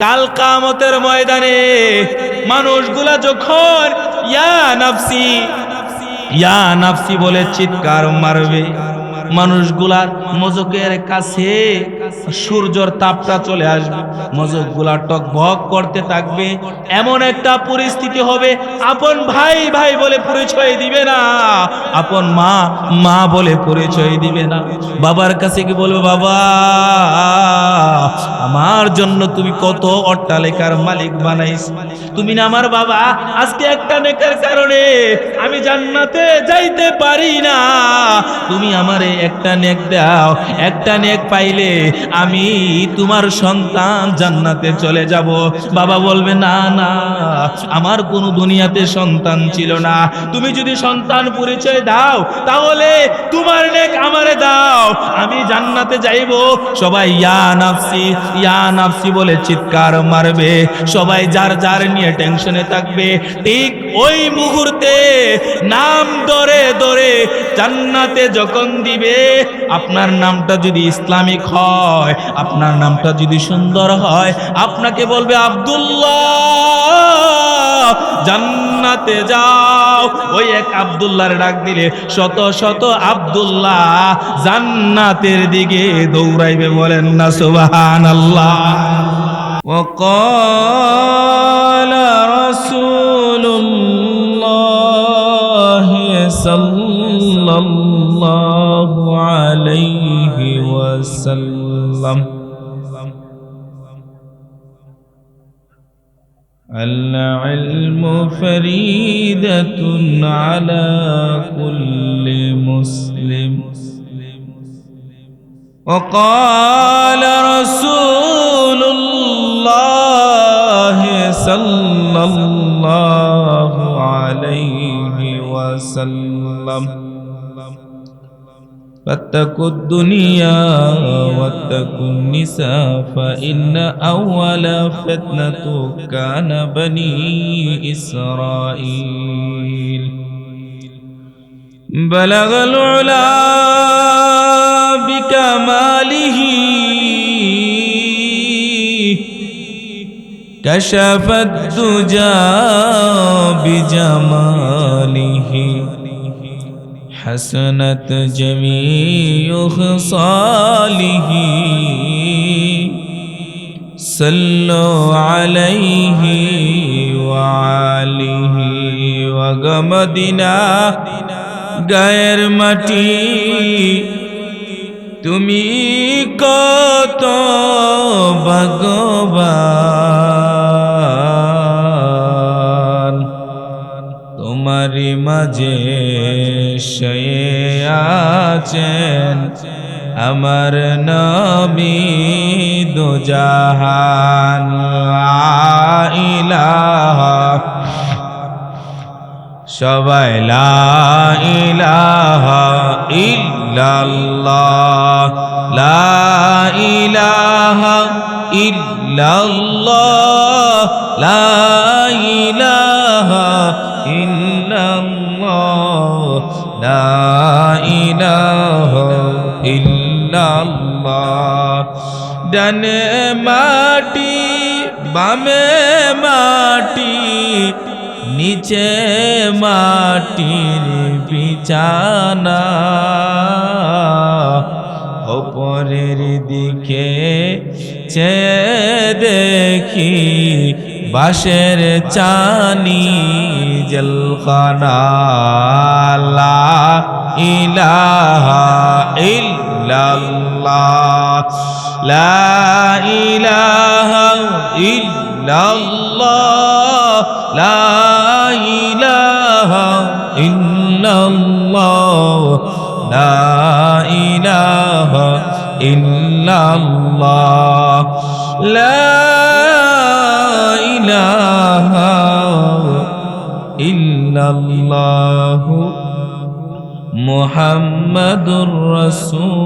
কাল কিয়ামতের ময়দানে মানুষগুলা যখন ইয়া নাফসি বলে চিৎকার মারবে, মানুষগুলার মজকের কাছে সূর্যের তাপটা চলে আসবে, মজকগুলা টকবক করতে থাকবে। এমন একটা পরিস্থিতি হবে, আপন ভাই ভাই বলে পরিচয় দিবে না, আপন মা মা বলে পরিচয় দিবে না। বাবার কাছে কি বলবে, বাবা আমার জন্য তুমি কত অট্টালিকার মালিক বানাইছো, তুমি না আমার বাবা, আজকে একটা নেকের কারণে আমি জান্নাতে যাইতে পারি না, তুমি আমারে একটা নেক দাও, একটা নেক পাইলে আমি তোমার সন্তান জান্নাতে চলে যাব। বাবা বলবে, না না, আমার কোনো দুনিয়াতে সন্তান ছিল না, তুমি যদি সন্তান পরিচয় দাও তাহলে তোমার নেক আমারে দাও, আমি জান্নাতে যাইব। সবাই ইয়া নাফসি বলে চিৎকার মারবে, সবাই যার যার নিয়ে টেনশনে থাকবে। ঠিক ওই মুহূর্তে নাম ধরে ধরে জান্নাতে যখন দিবে, আপনার নামটা যদি ইসলামিক হয়, আপনার নামটা যদি সুন্দর হয়, আপনাকে বলবে আব্দুল্লাহ জান্নাতে যাও। ওই এক আব্দুল্লাহর ডাক দিলে শত শত আব্দুল্লাহ জান্নাতের দিকে দৌড়াইবে, বলেন না সুবহানাল্লাহ। وقال رسول الله صلى الله عليه وسلم العلم فريدة على كل مسلم. وقال رسول الله صلى الله عليه وسلم فاتقوا الدنيا واتقوا النساء فإن أول فتنة كان بني إسرائيل بلغ العلا بكماله كشف الدجى بجماله حسنت جميع خصاله صلوا عليه وآله وغمدنا গায়ের মাটি তুমি কত ভগবান, তোমারই মাঝে শুয়ে আছেন আমার নবী দো জাহান। লা ইলাহা, সবাই লা ইলাহা ইল্লাল্লাহ, লা ইলাহা ইল্লাল্লাহ, লা ইলাহা ইল্লাল্লাহ, লা ইলাহা ইল্লাল্লাহ। ডানে মাটি বামে মাটি নিচে মাটির বিছানা, ওপরের দিকে চেয়ে দেখি বাঁশের চানি জলখানা। লা ইলাহা ইল্লাল্লাহ, লা ইলাহা ইল্লাল্লাহ, লা ইলাহা ইল্লাল্লাহ, লা ইলাহা ইল্লাল্লাহ, লা ইলাহা ইল্লাল্লাহ মুহাম্মাদুর রাসূলুল্লাহ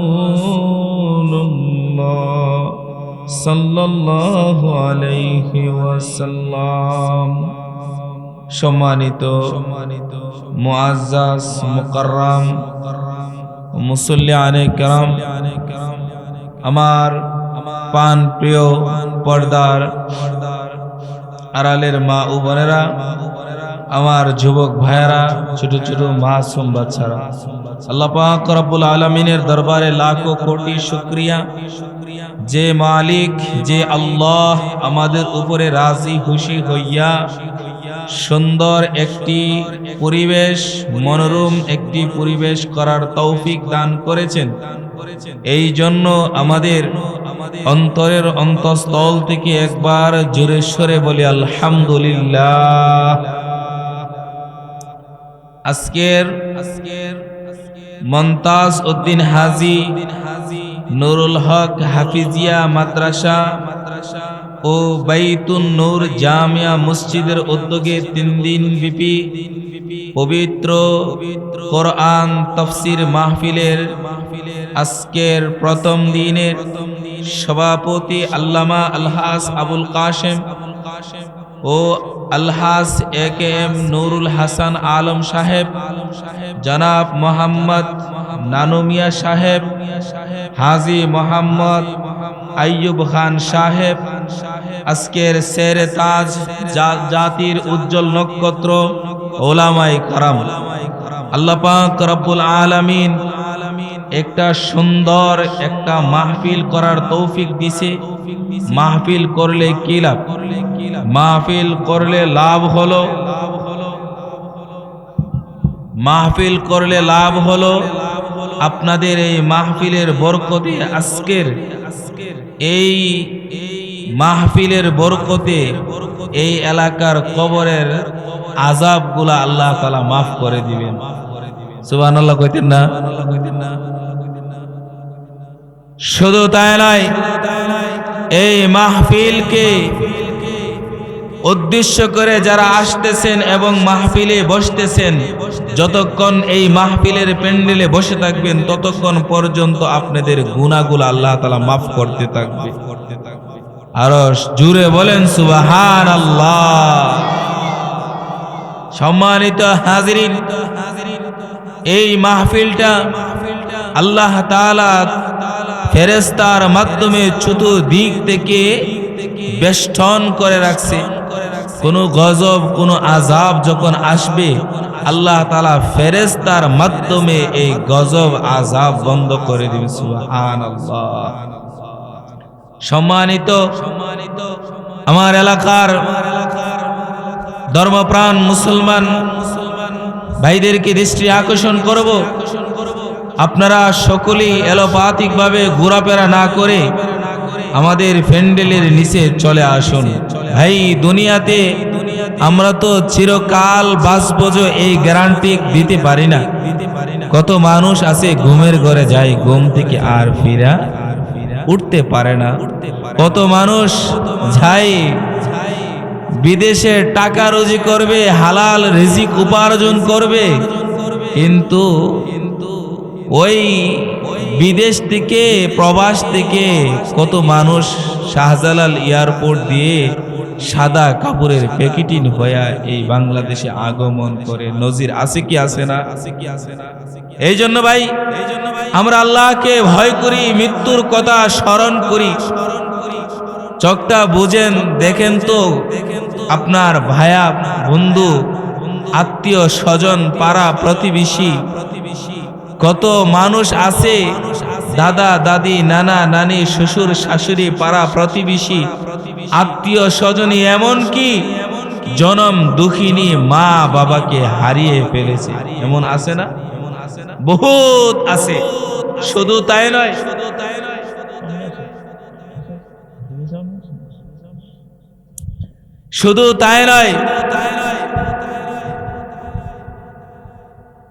সাল্লাল্লাহু আলাইহি ওয়াসাল্লাম। সম্মানিত মুআজ্জাজ মুকাররম মুসল্লিয়ানে কেরাম, আমার পান প্রিয় পর্দার আড়ালের মা ও বোনেরা, আমার যুবক ভাইয়েরা, ছোট ছোট মাসুম বাচ্চারা, আল্লাহ পাক রব্বুল আলামিনের দরবারে লাখো কোটি শুকরিয়া, যে মালিক, যে আল্লাহ আমাদের উপরে রাজি খুশি হইয়া সুন্দর একটি পরিবেশ, মনোরম একটি পরিবেশ করার তৌফিক দান করেছেন। এই জন্য আমাদের অন্তরের অন্তঃস্থল থেকে একবার জোরে সরে বলি আলহামদুলিল্লাহ। আজকের মমতাজ উদ্দিন হাজী নুরুল হক হাফিজিয়া মাদ্রাসা ও বাইতুন নূর জামিয়া মসজিদের উদ্যোগে 3 দিন ব্যাপী পবিত্র কোরআন তাফসীর মাহফিলের আজকের প্রথম দিনের সভাপতি আল্লামা আলহাজ আবুল কাশেম ও আলহাজ একেএম নুরুল হাসান আলম সাহেব, জনাব মোহাম্মদ নানুমিয়া সাহেব, হাজী মোহাম্মদ আইয়ুব খান সাহেব, আজকের শেরে তাজ, জাতির উজ্জ্বল নক্ষত্র ওলামায়ে কেরাম, আল্লাহ পাক রব্বুল আলামিন একটা সুন্দর একটা মাহফিল করার তৌফিক দিছে। মাহফিল করলে কি লাভ? মাহফিল করলে লাভ হলো, মাহফিল করলে লাভ হলো আপনাদের এই মাহফিলের বরকতে, আজকের এই মাহফিলের বরকতে এই এলাকার কবরের আযাবগুলা আল্লাহ তাআলা মাফ করে দিবেন। সুবহানাল্লাহ কইতেন না? শুধু তাই নয়, এই মাহফিলকে উদ্দেশ্য করে যারা আসতেছেন এবং মাহফিলে বসতেছেন, যতক্ষণ এই মাহফিলের প্যান্ডেলে বসে থাকবেন ততক্ষণ পর্যন্ত আপনাদের গুনাহগুলো আল্লাহ তাআলা মাফ করতে থাকবে। আরো জোরে বলেন সুবহানাল্লাহ। সম্মানিত হাজিরিন, এই মাহফিলটা আল্লাহ তাআলা ফেরেশতার মাধ্যমে চতুর্দিক থেকে বেষ্টন করে রাখছে। কোন গজব, কোন আযাব যখন আসবে, আল্লাহ তাআলা ফেরেশতার মাধ্যমে এই গজব আযাব বন্ধ করে দিবে। সুবহানাল্লাহ। সম্মানিত আমার এলাকার ধর্মপ্রাণ মুসলমান ভাইদেরকে দৃষ্টি আকর্ষণ করব, আপনারা সকলেই এলোপাতিকভাবে ঘোরাফেরা না করে আমাদের প্যান্ডেলের নিচে চলে আসুন। ভাই, দুনিয়াতে আমরা তো চিরকাল বাঁচবো এই গ্যারান্টি দিতে পারি না। কত মানুষ আছে ঘুমের ঘরে যায়, ঘুম থেকে আর ফিরা উঠতে পারে না। কত মানুষ যায় বিদেশে টাকা রুজি করবে, হালাল রিজিক উপার্জন করবে, কিন্তু ওই বিদেশ থেকে, প্রবাস থেকে কত মানুষ শাহজালাল এয়ারপোর্ট দিয়ে সাদা কাপড়ের প্যাকেটিং হয়ে এই বাংলাদেশে আগমন করে। নজির আছে কি আছে না? এই জন্য ভাই, আমরা আল্লাহকে ভয় করি, মৃত্যুর কথা স্মরণ করি। চোখটা বুঝেন, দেখেন তো আপনার ভায়া, বন্ধু, আত্মীয় স্বজন, পাড়া প্রতিবেশী কত মানুষ আছে, দাদা দাদি, নানা নানি, শ্বশুর শাশুড়ি, পাড়া প্রতিবেশী, আত্মীয় স্বজনী, এমনকি জনম দুঃখিনী মা বাবাকে হারিয়ে ফেলেছে। এমন আছে না? বহুত আছে। শুধু তাই নয়, শুধু তাই নয়,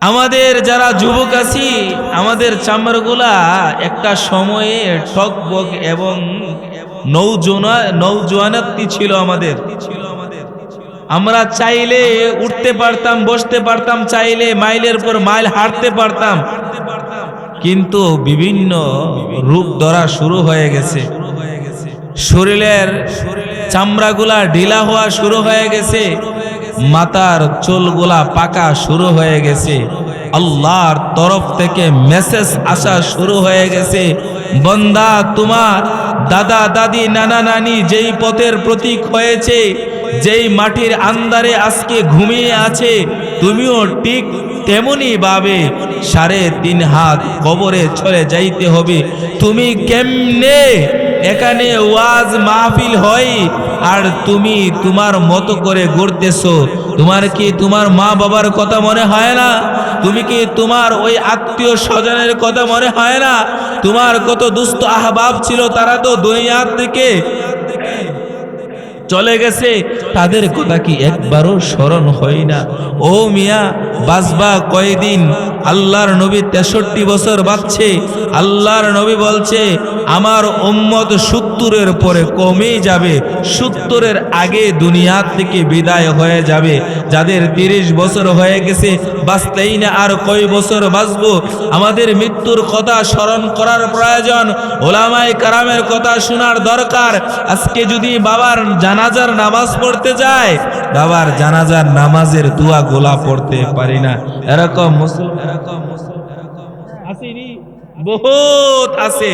আমাদের যারা যুবক আছি, আমাদের চামড়াগুলা একটা সময়ে ঠকবক এবং নৌজওয়ানাতি ছিল আমাদের। আমরা চাইলে উঠতে পারতাম, বসতে পারতাম, চাইলে মাইলের পর মাইল হাঁটতে পারতাম, কিন্তু বিভিন্ন রোগ ধরা শুরু হয়ে গেছে। শরীরের চামড়াগুলা ঢিলা হওয়া শুরু হয়ে গেছে, মাথার চুলগুলা পাকা শুরু হয়ে গেছে। আল্লাহর তরফ থেকে মেসেজ আসা শুরু হয়ে গেছে, বান্দা তোমার দাদা দাদি নানা নানি যেই পথের প্রতীক হয়েছে, যেই মাটির আন্ধারে আজকে ঘুমিয়ে আছে, তুমিও ঠিক তেমনি ভাবে 3.5 হাত কবরে চলে যাইতে হবে। তুমি কেমনে এখানে ওয়াজ মাহফিল হয় আর তুমি তোমার মতো করে ঘুরতেছো? তোমার কি তোমার মা বাবার কথা মনে হয় না? তুমি কি তোমার ওই আত্মীয় স্বজনের কথা মনে হয় না? তোমার কত দুস্থ আহবাব ছিল, তারা তো দুনিয়া থেকে চলে গেছে, তাদের কথা কি একবারও স্মরণ হয় না? ও মিয়া, বাঁচবা কয়দিন? আল্লাহর নবী 63 বছর বাঁচছে। আল্লাহর নবী বলছে আমার উম্মত 70-এর পরে কমে যাবে, 70-এর আগে দুনিয়া থেকে বিদায় হয়ে যাবে। যাদের 30 বছর হয়ে গেছে, বাঁচতেই না, আর কয় বছর বাঁচবো? আমাদের মৃত্যুর কথা স্মরণ করার প্রয়োজন, ওলামায়ে কেরামের কথা শোনার দরকার। আজকে যদি বাবার জানাজার নামাজ পড়তে যায়, বাবার জানাজার নামাজের দোয়া গোলা পড়তে পারি না। এরকম মুসলমান আসেনি? বহুত আছে।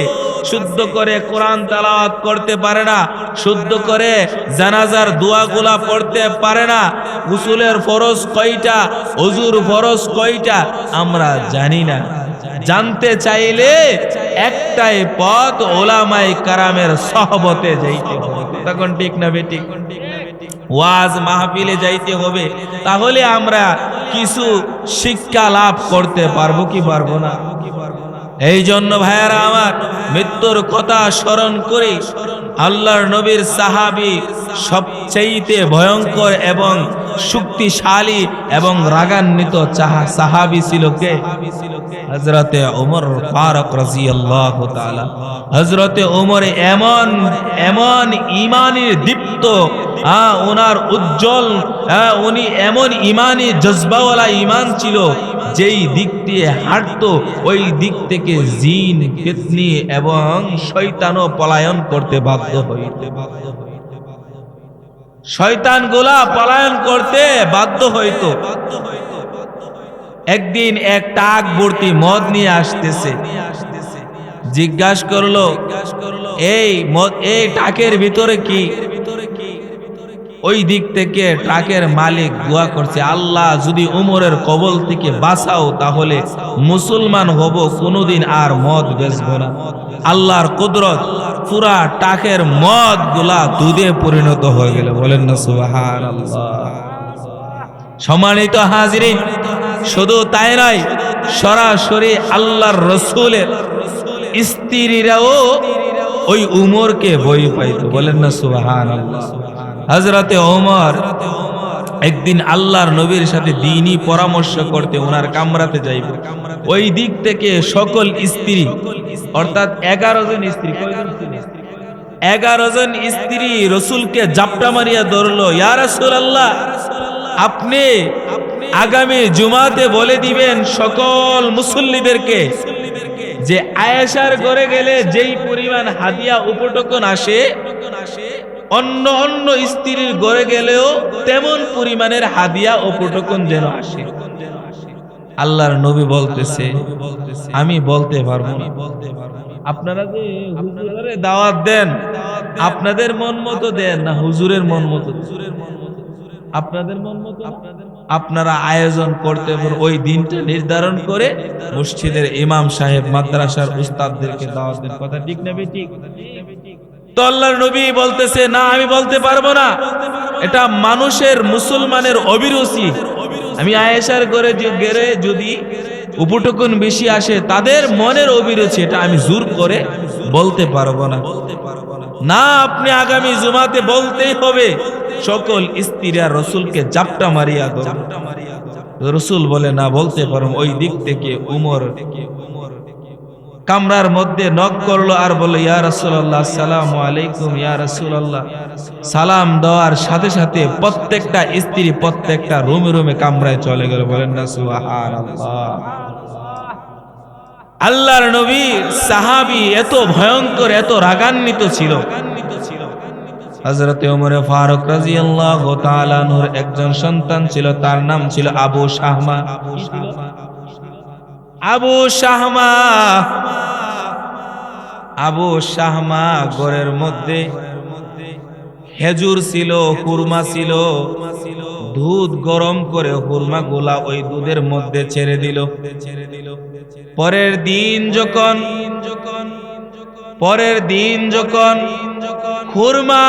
শুদ্ধ করে কোরআন তেলাওয়াত করতে পারে না, শুদ্ধ করে জানাজার দোয়াগুলা পড়তে পারে না। গোসলের ফরজ কয়টা, ওযুর ফরজ কয়টা আমরা জানি না। জানতে চাইলে একটাই পথ, ওলামায়ে কেরামের সহবতে যাইতে হবে। তখন ঠিক না বেঠিক? ওয়াজ মাহফিলে যাইতে হবে, তাহলে আমরা কিছু শিক্ষা লাভ করতে পারবো কি পারবো না? এই জন্য ভাইয়ারা আমার, মৃত্যুর কথা স্মরণ করে আল্লাহর নবীর সাহাবী সবচেয়ে ভয়ঙ্কর এবং শক্তিশালী এবং রাগান্বিত সাহাবী ছিল কে? হযরতে ওমর ফারুক রাদিয়াল্লাহু তাআলা। হযরতে ওমর এমন ঈমানের দীপ্ত, ওনার উজ্জ্বল, উনি এমন ঈমানি জজবাওয়ালা ঈমান ছিল, যেই দিক দিয়ে হাঁটতো ওই দিক থেকে জিন, পেতনি এবং শয়তানও পলায়ন করতে বাধ্য হইত। শয়তানগুলা পলায়ন করতে বাধ্য হইত। একদিন এক টাক ভর্তি মদ নিয়ে আসতেছে। জিজ্ঞাসা করলো, এই টাকের ভিতরে কি? ওই দিক থেকে ট্রাকের মালিক দোয়া করছে, আল্লাহ যদি উমরের কবল থেকে বাঁচাও, তাহলে মুসলমান হব, কোনোদিন আর মদ বেচবো না। আল্লাহর কুদরত, পুরা টাকের মদ গুলা দুধে পরিণত হয়ে গেল। বলেন না সুবহানাল্লাহ। সম্মানিত হাজিরিন, শুধু তাই নয়, সরাসরি আল্লাহর রসুলের স্ত্রীরাও ওই উমরকে ভয় পাইত। বলেন না সুবহানাল্লাহ। হযরতে ওমর একদিন আল্লাহর নবীর সাথে দ্বীনি পরামর্শ করতে ওনার কামরাতে যাইব। ওই দিক থেকে সকল স্ত্রী, অর্থাৎ 11 জন স্ত্রী, 11 জন স্ত্রী রসুলকে জাপটা মারিয়া ধরলো, ইয়া রাসূলুল্লাহ, আপনি আগামী জুমাতে বলে দিবেন সকল মুসল্লিদেরকে যে আয়েশার ঘরে গেলে যেই পরিমাণ হাদিয়া উপটকন আসে, অন্য অন্য স্ত্রীর ঘরে গেলেও তেমন পরিমাণের হাদিয়া উপটকন যেন আসে। আল্লাহর নবী বলতেছে, আমি বলতে পারবো না। আপনারা যে হুজুরে দাওয়াত দেন, আপনাদের মন মতো দেন না হুজুরের মন মতো? আপনাদের মন মতো। আপনারা আয়োজন করতে ওই দিনটা নির্ধারণ করে মসজিদের ইমাম সাহেব, মাদ্রাসার উস্তাদদেরকে দাওয়াত দেন। কথা ঠিক না বেঠিক? তো আল্লাহর নবী বলতেছে, না, আমি বলতে পারবো না। এটা মানুষের, মুসলমানের অভিরুচি। আমি আয়েশার ঘরে গেলে যদি উপটকন বেশি আসে, তাদের মনের অভিরুচি, এটা আমি জোর করে বলতে পারবো না। না, আপনি আগামী জুমাতে বলতেই হবে। সকল স্ত্রীরা রসুলকে জাপটা মারিয়া দাও। রসুল বলে, না, বলতে পারবো। ওই দিক থেকে উমর কামরার মধ্যে নক করলো আর বলল, ইয়া রাসূলুল্লাহ, আসসালামু আলাইকুম। ইয়া রাসূলুল্লাহ। সালাম দেওয়ার সাথে সাথে প্রত্যেকটা স্ত্রী প্রত্যেকটা রুমে রুমে কামরায় চলে গেল। বলেন না সুবহানাল্লাহ। আল্লাহর নবী সাহাবী এত ভয়ঙ্কর, এত রাগান্বিত ছিল। হযরতে ওমর ফারুক রাদিয়াল্লাহু তাআলা আনহুর একজন সন্তান ছিল, তার নাম ছিল আবু শাহমা। আবু শাহমা আবু শাহমা ঘরের মধ্যে খেজুর ছিল, হুরমা ছিল, দুধ গরম করে হুরমা গুলা ওই দুধের মধ্যে ছেড়ে দিল। পরের দিন যখন খুরমা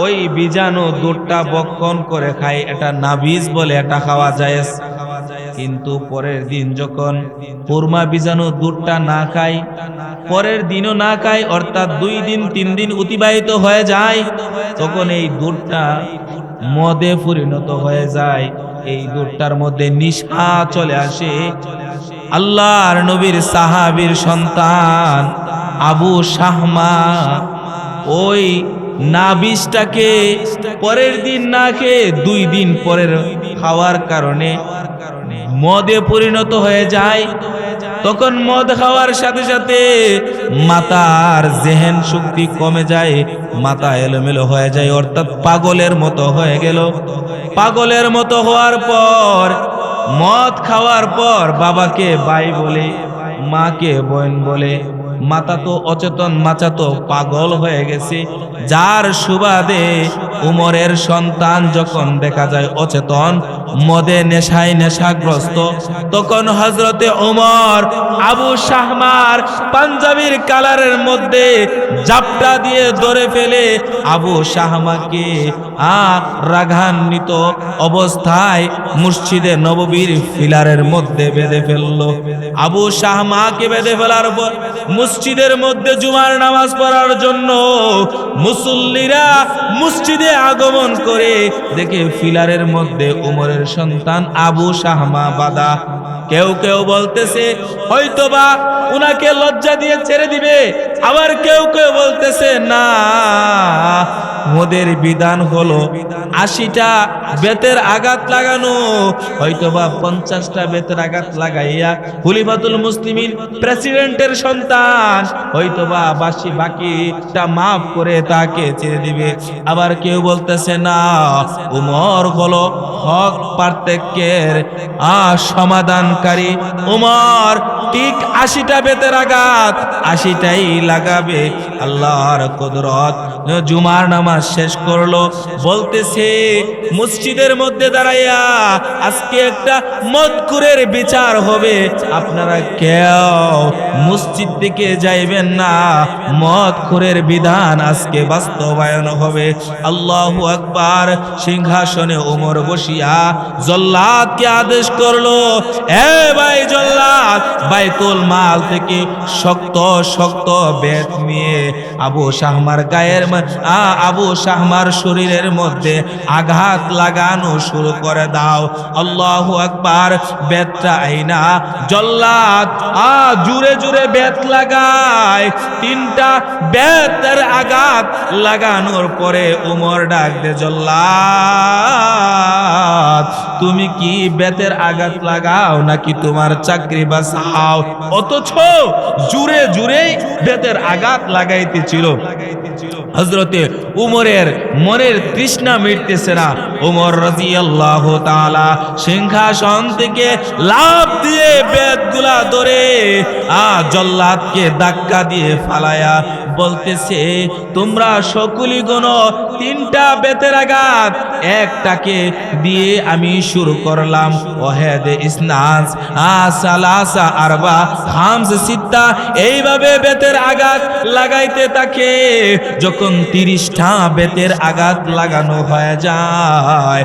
ওই বীজাণু দুধটা বক্ষণ করে খায়, এটা নাবিজ বলে, এটা খাওয়া যায়। কিন্তু পরের দিন যখন খুরমা বীজাণু দুধটা না খায়, পরের দিনও না খায়, অর্থাৎ 2 দিন 3 দিন অতিবাহিত হয়ে যায়, তখন এই দুধটা মদে পরিণত হয়ে যায়। এই দুধটার মধ্যে নেশা চলে আসে। আল্লাহর নবীর সাহাবীর সন্তান আবু শাহমা ওই নাবিজটাকে পরের দিন না খেয়ে 2 দিন পরের খাওয়ার কারণে মদে পরিণত হয়ে যায়। তখন মদ খাওয়ার সাথে সাথে মাথার জেহেন শক্তি কমে যায়, মাথা এলোমেলো হয়ে যায়, অর্থাৎ পাগলের মতো হয়ে গেল। পাগলের মতো হওয়ার পর, মদ খাওয়ার পর বাবাকে ভাই বলে, মাকে বোন বলে, মাথা তো অচেতন, মাথা তো পাগল হয়ে গেছে। যার সুবাদে উমরের সন্তান যখন দেখা যায় অচেতন, মদে নেশায় নেশাগ্রস্ত, তখন হযরতে ওমর আবু শাহমার পাঞ্জাবির কালারের মধ্যে জাপটা দিয়ে ধরে ফেলে আবু শাহমাকে রাগান্বিত অবস্থায় মসজিদে নববীর ফিলারের মধ্যে বেঁধে ফেলল। আবু শাহমাকে বেঁধে ফেলার পর মসজিদের মধ্যে জুমার নামাজ পড়ার জন্য মুসল্লিরা মসজিদে আগমন করে দেখে ফিলারের মধ্যে উমরের সন্তান আবু শাহমা বাঁধা। কেউ কেউ বলতেছে হয়তোবা উনাকে লজ্জা দিয়ে ছেড়ে দিবে, আবার কেউ কেউ বলতেছে না, মোদের বিধান হলো 80টা বেতের আঘাত লাগানো, হয়তোবা 50টা বেতের আঘাত লাগাইয়া খলিফাতুল মুসলিমিন প্রেসিডেন্টের সন্তান হয়তোবা বাকিটা মাফ করে তাকে ছেড়ে দিবে। আবার কেউ বলতেছে না, উমর হলো হক পার্থক্যের সমাধানকারী, উমর ঠিক 80টা বেতের আঘাত 80টাই লাগাবে। আল্লাহর কুদরত। জুমার নামাজ শেষ করলো, বলতেছে মসজিদের মধ্যে দাঁড়াইয়া আজকে একটা মদখুরের বিচার হবে, আপনারা কেউ মসজিদ দিকে যাইবেন না, মদখুরের বিধান আজকে বাস্তবায়ন হবে। আল্লাহু আকবার। সিংহাসনে ওমর বসিয়া জল্লাদকে আদেশ করলো, এ ভাই জল্লাদ, বাইতুল মাল থেকে শক্ত শক্ত বেত নিয়ে আবু শাহমার আবু শাহমার শরীরের মধ্যে আঘাত লাগানো শুরু করে দাও। আল্লাহু আকবার। বেতটা আইনা জল্লাদ জুড়ে জুড়ে বেত লাগায়। 3টা বেতের আঘাত লাগানোর পরে উমর ডাক দে, জল্লাদ তুমি কি বেতের আঘাত লাগাও নাকি তোমার চাকরি বাঁচাও? অথচ জুড়ে জুড়ে বেতের আঘাত লাগাইতেছিল। হযরতে উমরের মনের তৃষ্ণা মিটতেছে না। উমর রাদিয়াল্লাহু তাআলা সিংহাসন থেকে লাফ দিয়ে বেতগুলা ধরে জল্লাদকে ধাক্কা দিয়ে ফালায়া বলতেছে, তোমরা সকলেই গুনো 3টা বেতের আঘাত, একটাকে দিয়ে আমি শুরু করলাম। ওয়াহিদ ইসনাস সালাসা আরবা খামস সিত্তা, এইভাবে বেতের আঘাত লাগাইতে থাকে। যখন 30টা বেতের আঘাত লাগানো হয়ে যায়,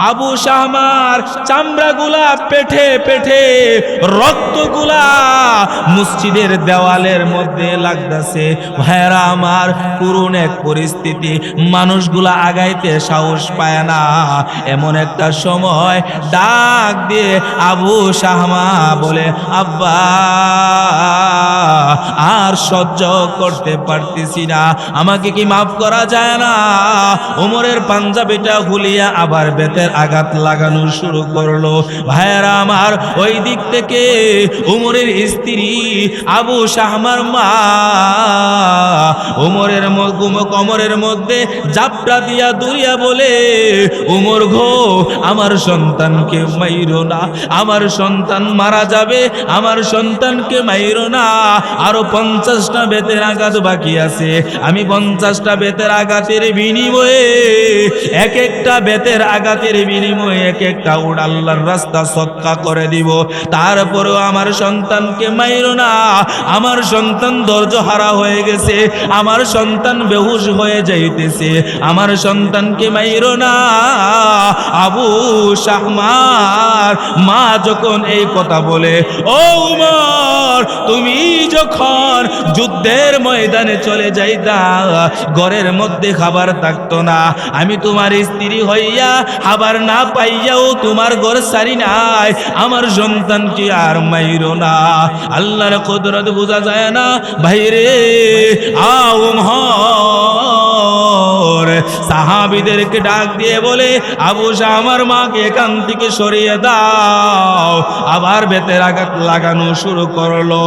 আবু শাহমার চামড়াগুলা পেটে পেটে, রক্তগুলা মসজিদের দেওয়ালের মধ্যে লাগতেছে। ভাইরা আমার, করুণ এক পরিস্থিতি, মানুষগুলা আগাইতে সাহস পায় না। এমন একটা সময় ডাক দিয়ে আবু শাহমা বলে, আব্বা আর সহ্য করতে পারতেছি না, আমাকে কি মাফ করা যায় না? ওমরের পাঞ্জাবিটা খুলিয়া আবার বেতের আঘাত লাগানো শুরু করলো। ভাইয়েরা আমার, ওই দিক থেকে উমরের স্ত্রী আবু শাহ আমার মা কোমরের মধ্যে জাপটা দিয়া দুরিয়া বলে, উমর গো আমার সন্তানকে মাইরো না, আমার সন্তান মারা যাবে, আমার সন্তানকে মাইরো না। আরো 50টা বেতের আঘাত বাকি আছে, আমি 50টা বেতের আঘাতের বিনিময়ে এক একটা বেতের আঘাতের বিনিময়ে এক একটা উট আল্লাহর রাস্তা সদকা করে দিব। তারপরেও আমার সন্তানকে মাইরো না। আমার সন্তান ধৈর্য হারা হয়ে গেছে, আমার সন্তান বেহুশ হয়ে যাইতেছে, আমার সন্তানকে মাইরো না। আবু শাহমার মা যখন এই কথা বলে, ও উমর তুমি যখন যুদ্ধের ময়দানে চলে যাইতা, ঘরের মধ্যে খাবার থাকতো না, আমি তোমার স্ত্রী হইয়া খাবার না পাইয়াও তোমার ঘর সারি নাই, আমার সন্তানকে আর মাইরো না। আল্লাহর কুদরত বোঝা যায় না ভাইরে। সাহাবীদেরকে ডাক দিয়ে বলে, আবু শাহ আমার মাকে এখান থেকে সরিয়ে দাও। আবার বেতের আঘাত লাগানো শুরু করলো।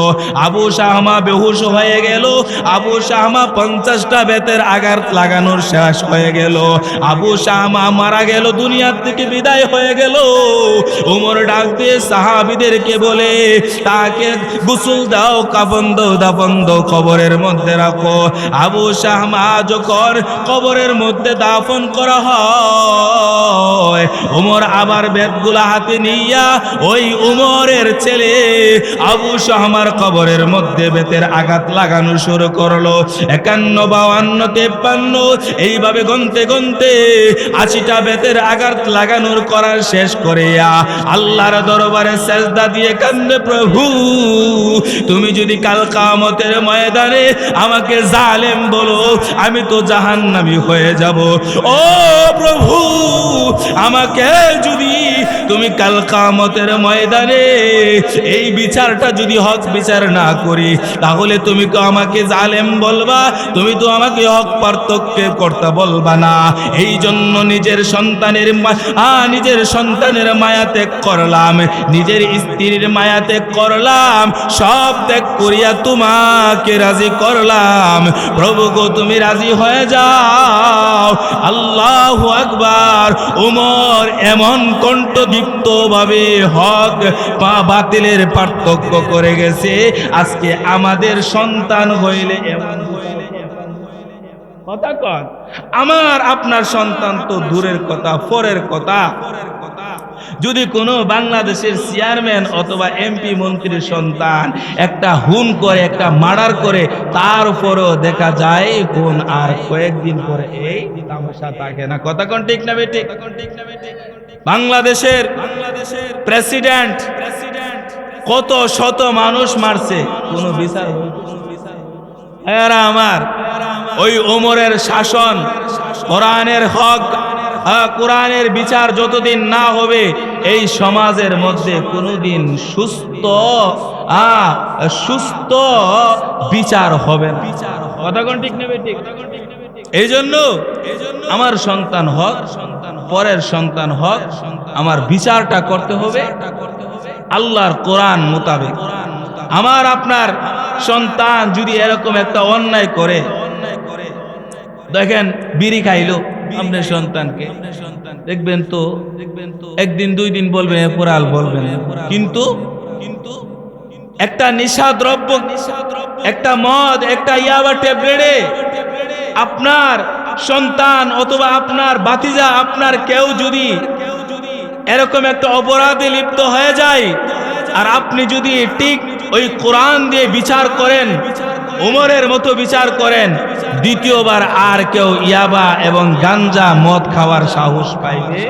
আবু শাহমা বেহুশ হয়ে গেল। আবু শাহমা 50টা বেতের আঘাত লাগানোর শেষ হয়ে গেল। আবু শাহমা মারা গেল, দুনিয়ার থেকে বিদায় হয়ে গেল। উমর ডাক দিয়ে সাহাবীদেরকে বলে, তাকে গোসল দাও, কাফন দাও, দাফন দাও, কবরের মধ্যে রাখো। আবু শাহমা যখন কবরের মধ্যে দাফন করা হয়, উমর আবার বেতগুলা হাতে নিয়া ওই উমরের ছেলে আবু শাহমার কবরের মধ্যে বেতের আঘাত লাগানো শুরু করলো। 51, 52, 53 এইভাবে গনতে গনতে 80টা বেতের আঘাত লাগানোর করার শেষ করিয়া আল্লাহর দরবারে সেজদা দিয়ে কান্দে, প্রভু তুমি যদি কাল কিয়ামতের ময়দানে আমাকে জালেম বলো, আমি তো জাহান্নামী হয়ে যাব। ও প্রভু আমাকে যদি তুমি কাল কিয়ামতের ময়দানে এই বিচারটা যদি হক বিচার না করি, তাহলে তুমি তো আমাকে জালেম বলবা, তুমি তো আমাকে হক পার্থক্য করতে বলবা না। এই জন্য নিজের সন্তানের মায়া ত্যাগ করলাম, নিজের স্ত্রীর মায়া ত্যাগ করলাম, সব ত্যাগ করিয়া তোমাকে রাজি করলাম। প্রভু গো তুমি রাজি হয়ে যাও। আল্লাহু আকবার। উমর এমন কণ্ঠদীপ্ত ভাবে হক বা বাতিলের পার্থক্য করে গেছে। আজকে আমাদের সন্তান হইলে এমন কথা কন, আমার আপনার সন্তান তো দূরের কথা, পরের কথা। যদি কোনো বাংলাদেশের চেয়ারম্যান অথবা এমপি মন্ত্রীর সন্তান একটা খুন করে, একটা মার্ডার করে, তারপরও দেখা যায় খুন আর কয়েকদিন পরে এই তামাশা থাকে না। কথা কোন ঠিক না বেটি? বাংলাদেশের প্রেসিডেন্ট কত শত মানুষ মারছে, কোনো বিচার এরা আমার ওই ওমরের শাসন, কোরআনের হক, কোরআনের বিচার যতদিন না হবে এই সমাজের মধ্যে কোনোদিন সুস্থ বিচার হবে না। কথা কোন ঠিক নেবে ঠিক? এই জন্য আমার সন্তান হক, পরের সন্তান হক, আমার বিচারটা করতে হবে আল্লাহর কোরআন মোতাবেক। আমার আপনার সন্তান যদি এরকম একটা অন্যায় করে, দেখেন বিড়ি খাইলো আপনার সন্তানকে, দেখবেন তো একদিন 2 দিন বলবেন, এরপরাল বলবেন, কিন্তু একটা নেশাদ্রব্য, একটা মদ, একটা ইয়াবা ট্যাবলেটে আপনার সন্তান অথবা আপনার ভাতিজা, আপনার কেউ যদি এরকম একটা অপরাধে লিপ্ত হয়ে যায়, আর আপনি যদি ঠিক ওই কোরআন দিয়ে বিচার করেন, উমরের মতো বিচার করেন, দ্বিতীয়বার আর কেউ ইয়াবা এবং গাঞ্জা মদ খাওয়ার সাহস পাইবে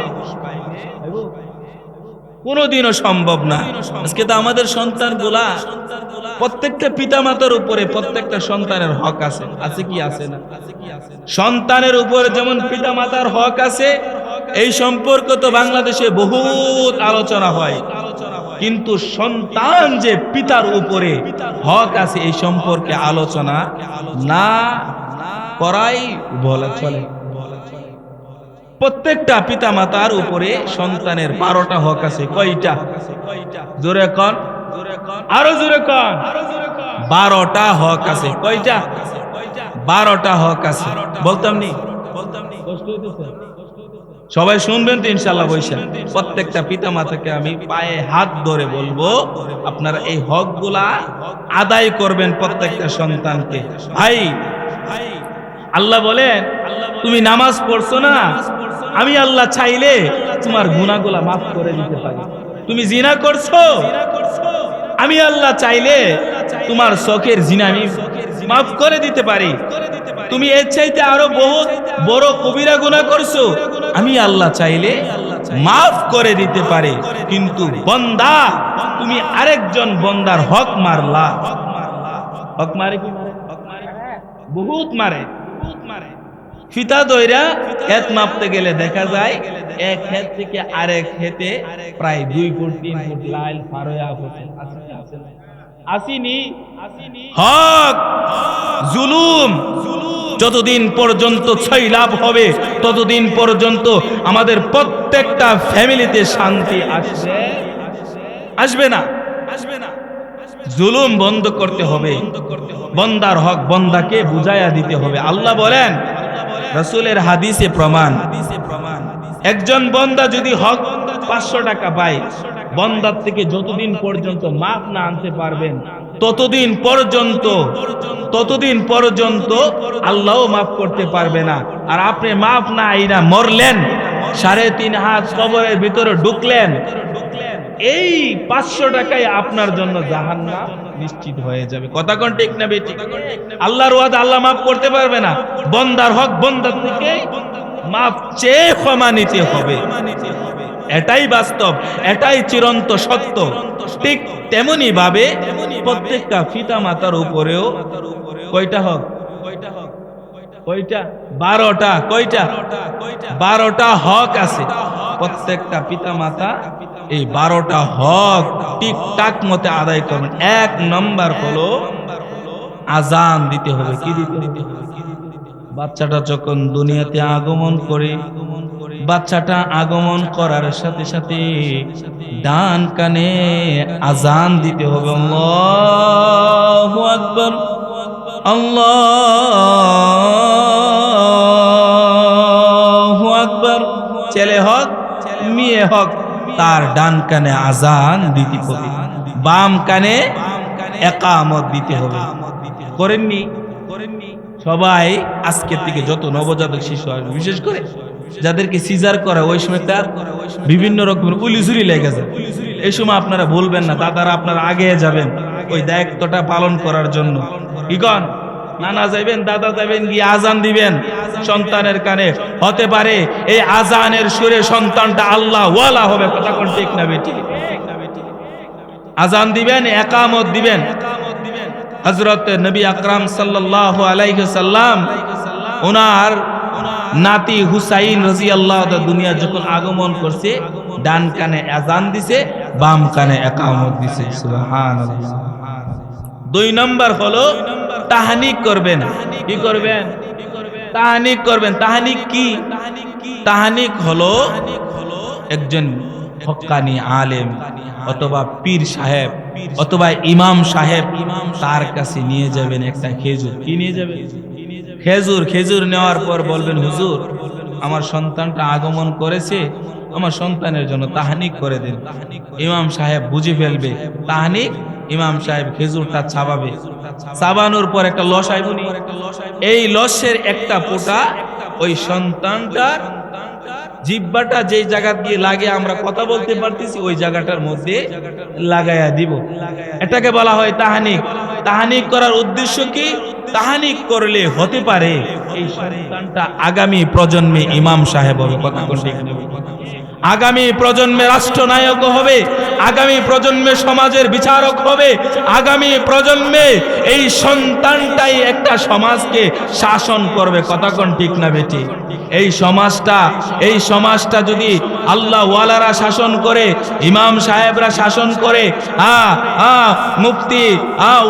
কোনোদিনও সম্ভব না। আজকে তো আমাদের সন্তানগুলা, প্রত্যেকটা পিতামাতার উপরে প্রত্যেকটা সন্তানের হক আছে, আছে কি আছে না? সন্তানের উপরে যেমন পিতামাতার হক আছে, এই সম্পর্ক তো বাংলাদেশে বহুত আলোচনা হয়, কিন্তু সন্তান যে পিতার উপরে হক আছে এই সম্পর্কে আলোচনা না করাই বলা চলে। প্রত্যেকটা পিতা মাতার উপরে সন্তানের 12টা হক আছে। কয়টা? জোরে কন, আরো জোরে কন। 12টা হক আছে। কয়টা? 12টা হক আছে। বলতাম নি? কষ্ট হইতেছে? সবাই শুনবেন তো ইনশাআল্লাহ বৈশা। প্রত্যেকটা পিতা মাতাকে আমি পায়ে হাত ধরে বলবো, আপনারা এই হকগুলা আদায় করবেন প্রত্যেকটা সন্তানকে। ভাই, আল্লাহ বলেন, তুমি নামাজ পড়ছো না, আমি আল্লাহ চাইলে তোমার গুনাহগুলা মাফ করে দিতে পারি। তুমি জিনা করছো, আমি আল্লাহ চাইলে তোমার শখের জিনা আমি মাফ করে দিতে পারি। তুমি এর চাইতে আরো বহুত বড় কবিরা গুনাহ করছো, আমি আল্লাহ চাইলে মাফ করে দিতে পারি। কিন্তু বান্দা, তুমি আরেকজন বান্দার হক মারলা। হক মারে কি? বহুত মারে। ফিতা দইরা ক্ষেত মাপতে গেলে দেখা যায় এক ক্ষেত থেকে আরেক ক্ষেতে প্রায় 2 ফুট 3 ফুট লাইন পার হয়ে আসেনি। হক জুলুম যতদিন পর্যন্ত ছয়লাভ হবে, ততদিন পর্যন্ত আমাদের প্রত্যেকটা ফ্যামিলিতে শান্তি আসবে না। জুলুম বন্ধ করতে হবে, বান্দার হক বান্দাকে বুঝাইয়া দিতে হবে। আল্লাহ বলেন, রাসূলের হাদিসে প্রমাণ, একজন বান্দা যদি হক 500 টাকা পায়, বান্দার থেকে যতদিন পর্যন্ত মাফ না আনতে পারবেন, ততদিন পর্যন্ত আল্লাহও মাফ করতে পারবে না। আর আপনি মাফ না আইনা মরলেন, 3.5 হাত কবরের ভিতরে ঢুকলেন, এই 500 টাকায় আপনার জন্য জাহান্নাম নিশ্চিত হয়ে যাবে। কথা কোন ঠিক না বেঠিক? আল্লাহর ওয়াদা আল্লাহ মাফ করতে পারবে না। বান্দার হক বান্দার থেকে মাফ চেয়ে ক্ষমা নিতে হবে। এটাই বাস্তব, এটাই চিরন্ত সত্য। ঠিক তেমনি ভাবে প্রত্যেকটা পিতা মাতার উপরেও কয়টা হক? কয়টা? 12টা। কয়টা? 12টা হক আছে। প্রত্যেকটা পিতা মাতা এই 12টা হক ঠিকঠাক মতে আদায় করবেন। 1 নম্বর হলো আজান দিতে হবে। কি দিতে হবে? বাচ্চাটা যখন দুনিয়াতে আগমন করে, বাচ্চাটা আগমন করার সাথে সাথে ডান কানে আজান দিতে হবে। আল্লাহু আকবার, আল্লাহু আকবার। ছেলে হোক মেয়ে হোক, তার ডান কানে আজান দিতে হবে, বাম কানে ইকামত দিতে হবে। করেননি? সবাই আজকের থেকে যত নবজাতক শিশু আসবে, বিশেষ করে যাদেরকে সিজার করা, ওই সময় তার বিভিন্ন রকমের উলিঝুরি লেগে যায়। এই সময় আপনারা বলবেন না, দাদারা আপনারা আগে যাবেন ওই দায়িত্বটা পালন করার জন্য। কি কন? নানা যাইবেন, দাদা যাইবেন, গিয়ে আজান দিবেন সন্তানের কানে। হতে পারে এই আজানের সুরে সন্তানটা আল্লাহ ওয়ালা হবে। কথা কোন ঠিক না বেঠিক? আজান দিবেন, ইকামত দিবেন। হযরত নবী আকরাম সাল্লাল্লাহু আলাইহি ওয়াসাল্লাম ওনার নাতি হুসাইন রাদিয়াল্লাহু তাআলা দুনিয়া যখন আগমন করছে, ডান কানে আজান দিছে, বাম কানে ইকামত দিছে। সুবহানাল্লাহ। 2 নম্বর হলো তাহনিক করবেন। কি করবেন? তাহনিক করবেন। তাহনিক কি? তাহনিক হলো একজন হক্কানি আলেম অথবা পীর সাহেব অথবা ইমাম সাহেব, তার কাছে নিয়ে যাবেন একটা খেজুর। কি নিয়ে যাবেন? খেজুর। খেজুর নেওয়ার পর বলবেন, হুজুর আমার সন্তানটা আগমন করেছে, আমার সন্তানের জন্য তাহনিক করে দেন। ইমাম সাহেব বুঝে ফেলবে তাহনিক, ইমাম সাহেব খেজুরটা চাবাবে। চাবানোর পর একটা লস আইবনি, এই লসের একটা ফোঁটা ওই সন্তানটার জিহ্বাটা যেই জায়গা দিয়ে লাগে আমরা কথা বলতে পারতেছি, ওই জায়গাটার মধ্যে লাগায়া দিব। এটাকে বলা হয় তাহনিক। তাহনিক করার উদ্দেশ্য কি? তাহনিক করলে হতে পারে এই সন্তানটা আগামী প্রজন্মে ইমাম সাহেব হবে। কথা কোন ঠিক না? আগামী প্রজন্মে রাষ্ট্রনায়ক হবে, আগামী প্রজন্মে সমাজের বিচারক হবে, আগামী প্রজন্মে এই সন্তানটাই একটা সমাজকে শাসন করবে। কথা কোন ঠিক না বেটি? এই সমাজটা যদি আল্লাহ ওয়ালারা শাসন করে, ইমাম সাহেবরা শাসন করে, মুফতি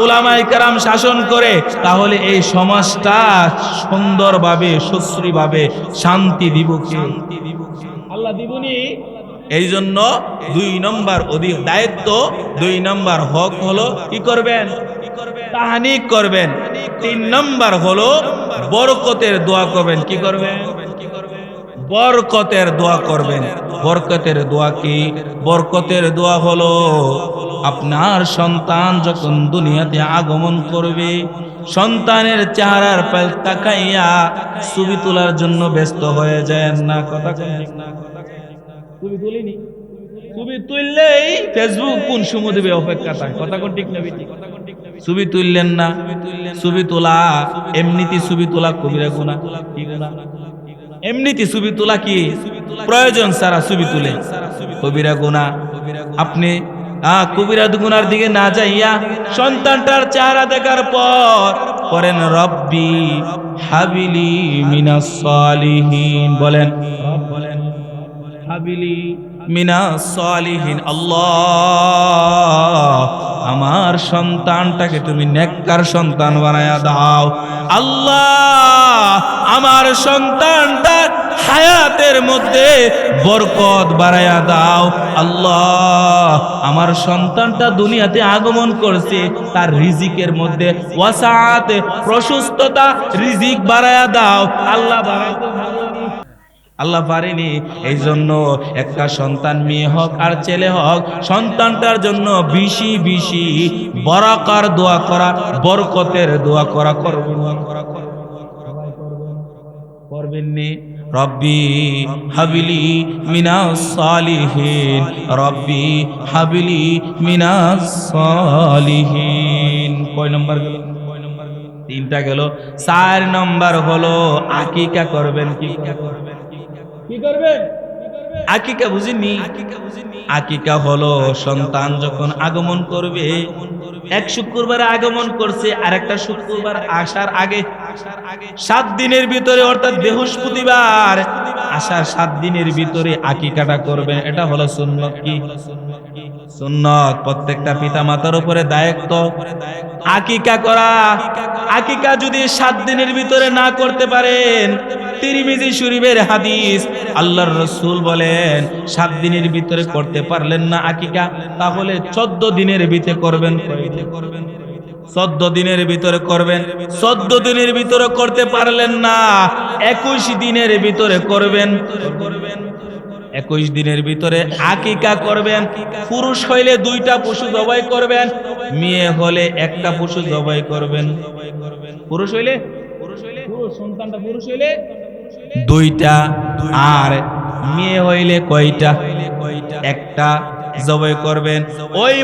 উলামায়ে কেরাম শাসন করে, তাহলে এই সমাজটা সুন্দরভাবে সুশ্রীভাবে শান্তি দিব কে? আল্লাহ দিবনি। এই জন্য 2 নম্বর অধিক দায়িত্ব, 2 নম্বর হক হলো কি করবেন? তাহনিক করবেন। 3 নম্বর হলো বরকতের দোয়া করবেন। কি করবেন? বরকতের দোয়া করবেন। বরকতের দোয়া কি? বরকতের দোয়া হলো আপনার সন্তান যখন দুনিয়াতে আগমন করবে, সন্তানের চেহারার পাল তাকাইয়া ছবি তোলার জন্য ব্যস্ত হয়ে যায় না। কথা ঠিক না? ছবি তুলিনি, ছবি তুললেই ফেসবুক কোন সময় দেবে অপেক্ষা থাকে। কথা কোন ঠিক না? ছবি তুললেন না, ছবি তোলা এমনিতে ছবি তোলা কবিরা গুনাহ। কি গুনাহ? এমনিতে ছবি তোলা কি প্রয়োজন ছাড়া ছবি তুলে কবিরা গুনাহ। আপনি কবিরা গুনার দিকে না যাইয়া সন্তানটার চেহারা দেখার পর করেন রব্বি হাবিলি মিনাস সালিহিন। বলেন হাবিলি মিনাস সালিহিন। আল্লাহ, আমার সন্তানটাকে তুমি নেককার সন্তান বানায়া দাও। আল্লাহ, আমার সন্তানটা হায়াতের মধ্যে বরকত বাড়ায়া দাও। আল্লাহ, আমার সন্তানটা দুনিয়াতে আগমন করছে, তার রিজিকের মধ্যে ওয়াসাআত, প্রশস্ততা, রিজিক বাড়ায়া দাও। আল্লাহ বাড়াইতে আল্লাহ পারেনি। এই জন্য একটা সন্তান মেয়ে হোক আর ছেলে হোক, সন্তানটার জন্য বেশি বেশি বরাকার দোয়া করা, বরকতের দোয়া করা করবেন নি। রব্বি হাবিলি মিনাস সালিহিন, রব্বি হাবিলি মিনাস সালিহিন। কয় নম্বর গেল? 3টা গেল। 4 নম্বর হলো আকিকা করবেন। কি করবেন? আকিকা বুঝিনি? আকিকা হলো সন্তান যখন আগমন করবে, এক শুক্রবারে আগমন করছে, আর একটা শুক্রবার আসার আগে 7 দিনের ভিতরে, অর্থাৎ বৃহস্পতিবার আসার 7 দিনের ভিতরে আকিকাটা করবেন। এটা হলো সুন্নত। কি সুন্নত? প্রত্যেকটা পিতা মাতার উপরে দায়িত্ব আকিকা করা। আকিকা যদি 7 দিনের ভিতরে না করতে পারেন, তিরমিজি শরীফের হাদিস, আল্লাহর রাসূল বলেন 7 দিনের ভিতরে করতে পারলেন না আকিকা, তাহলে 14 দিনের ভিতরে করবেন। 14 দিনের ভিতরে করবেন। 14 দিনের ভিতরে করতে পারলেন না, 21 দিনের ভিতরে করবেন। 21 দিনের ভিতরে আকিকা করবেন। পুরুষ হইলে 2টা পশু জবাই করবেন, মেয়ে হলে 1টা পশু জবাই করবেন। পুরুষ হইলে সন্তানটা পুরুষ হইলে 2টা, আর মেয়ে হইলে কয়টা? 1টা জবাই করবেন। ওই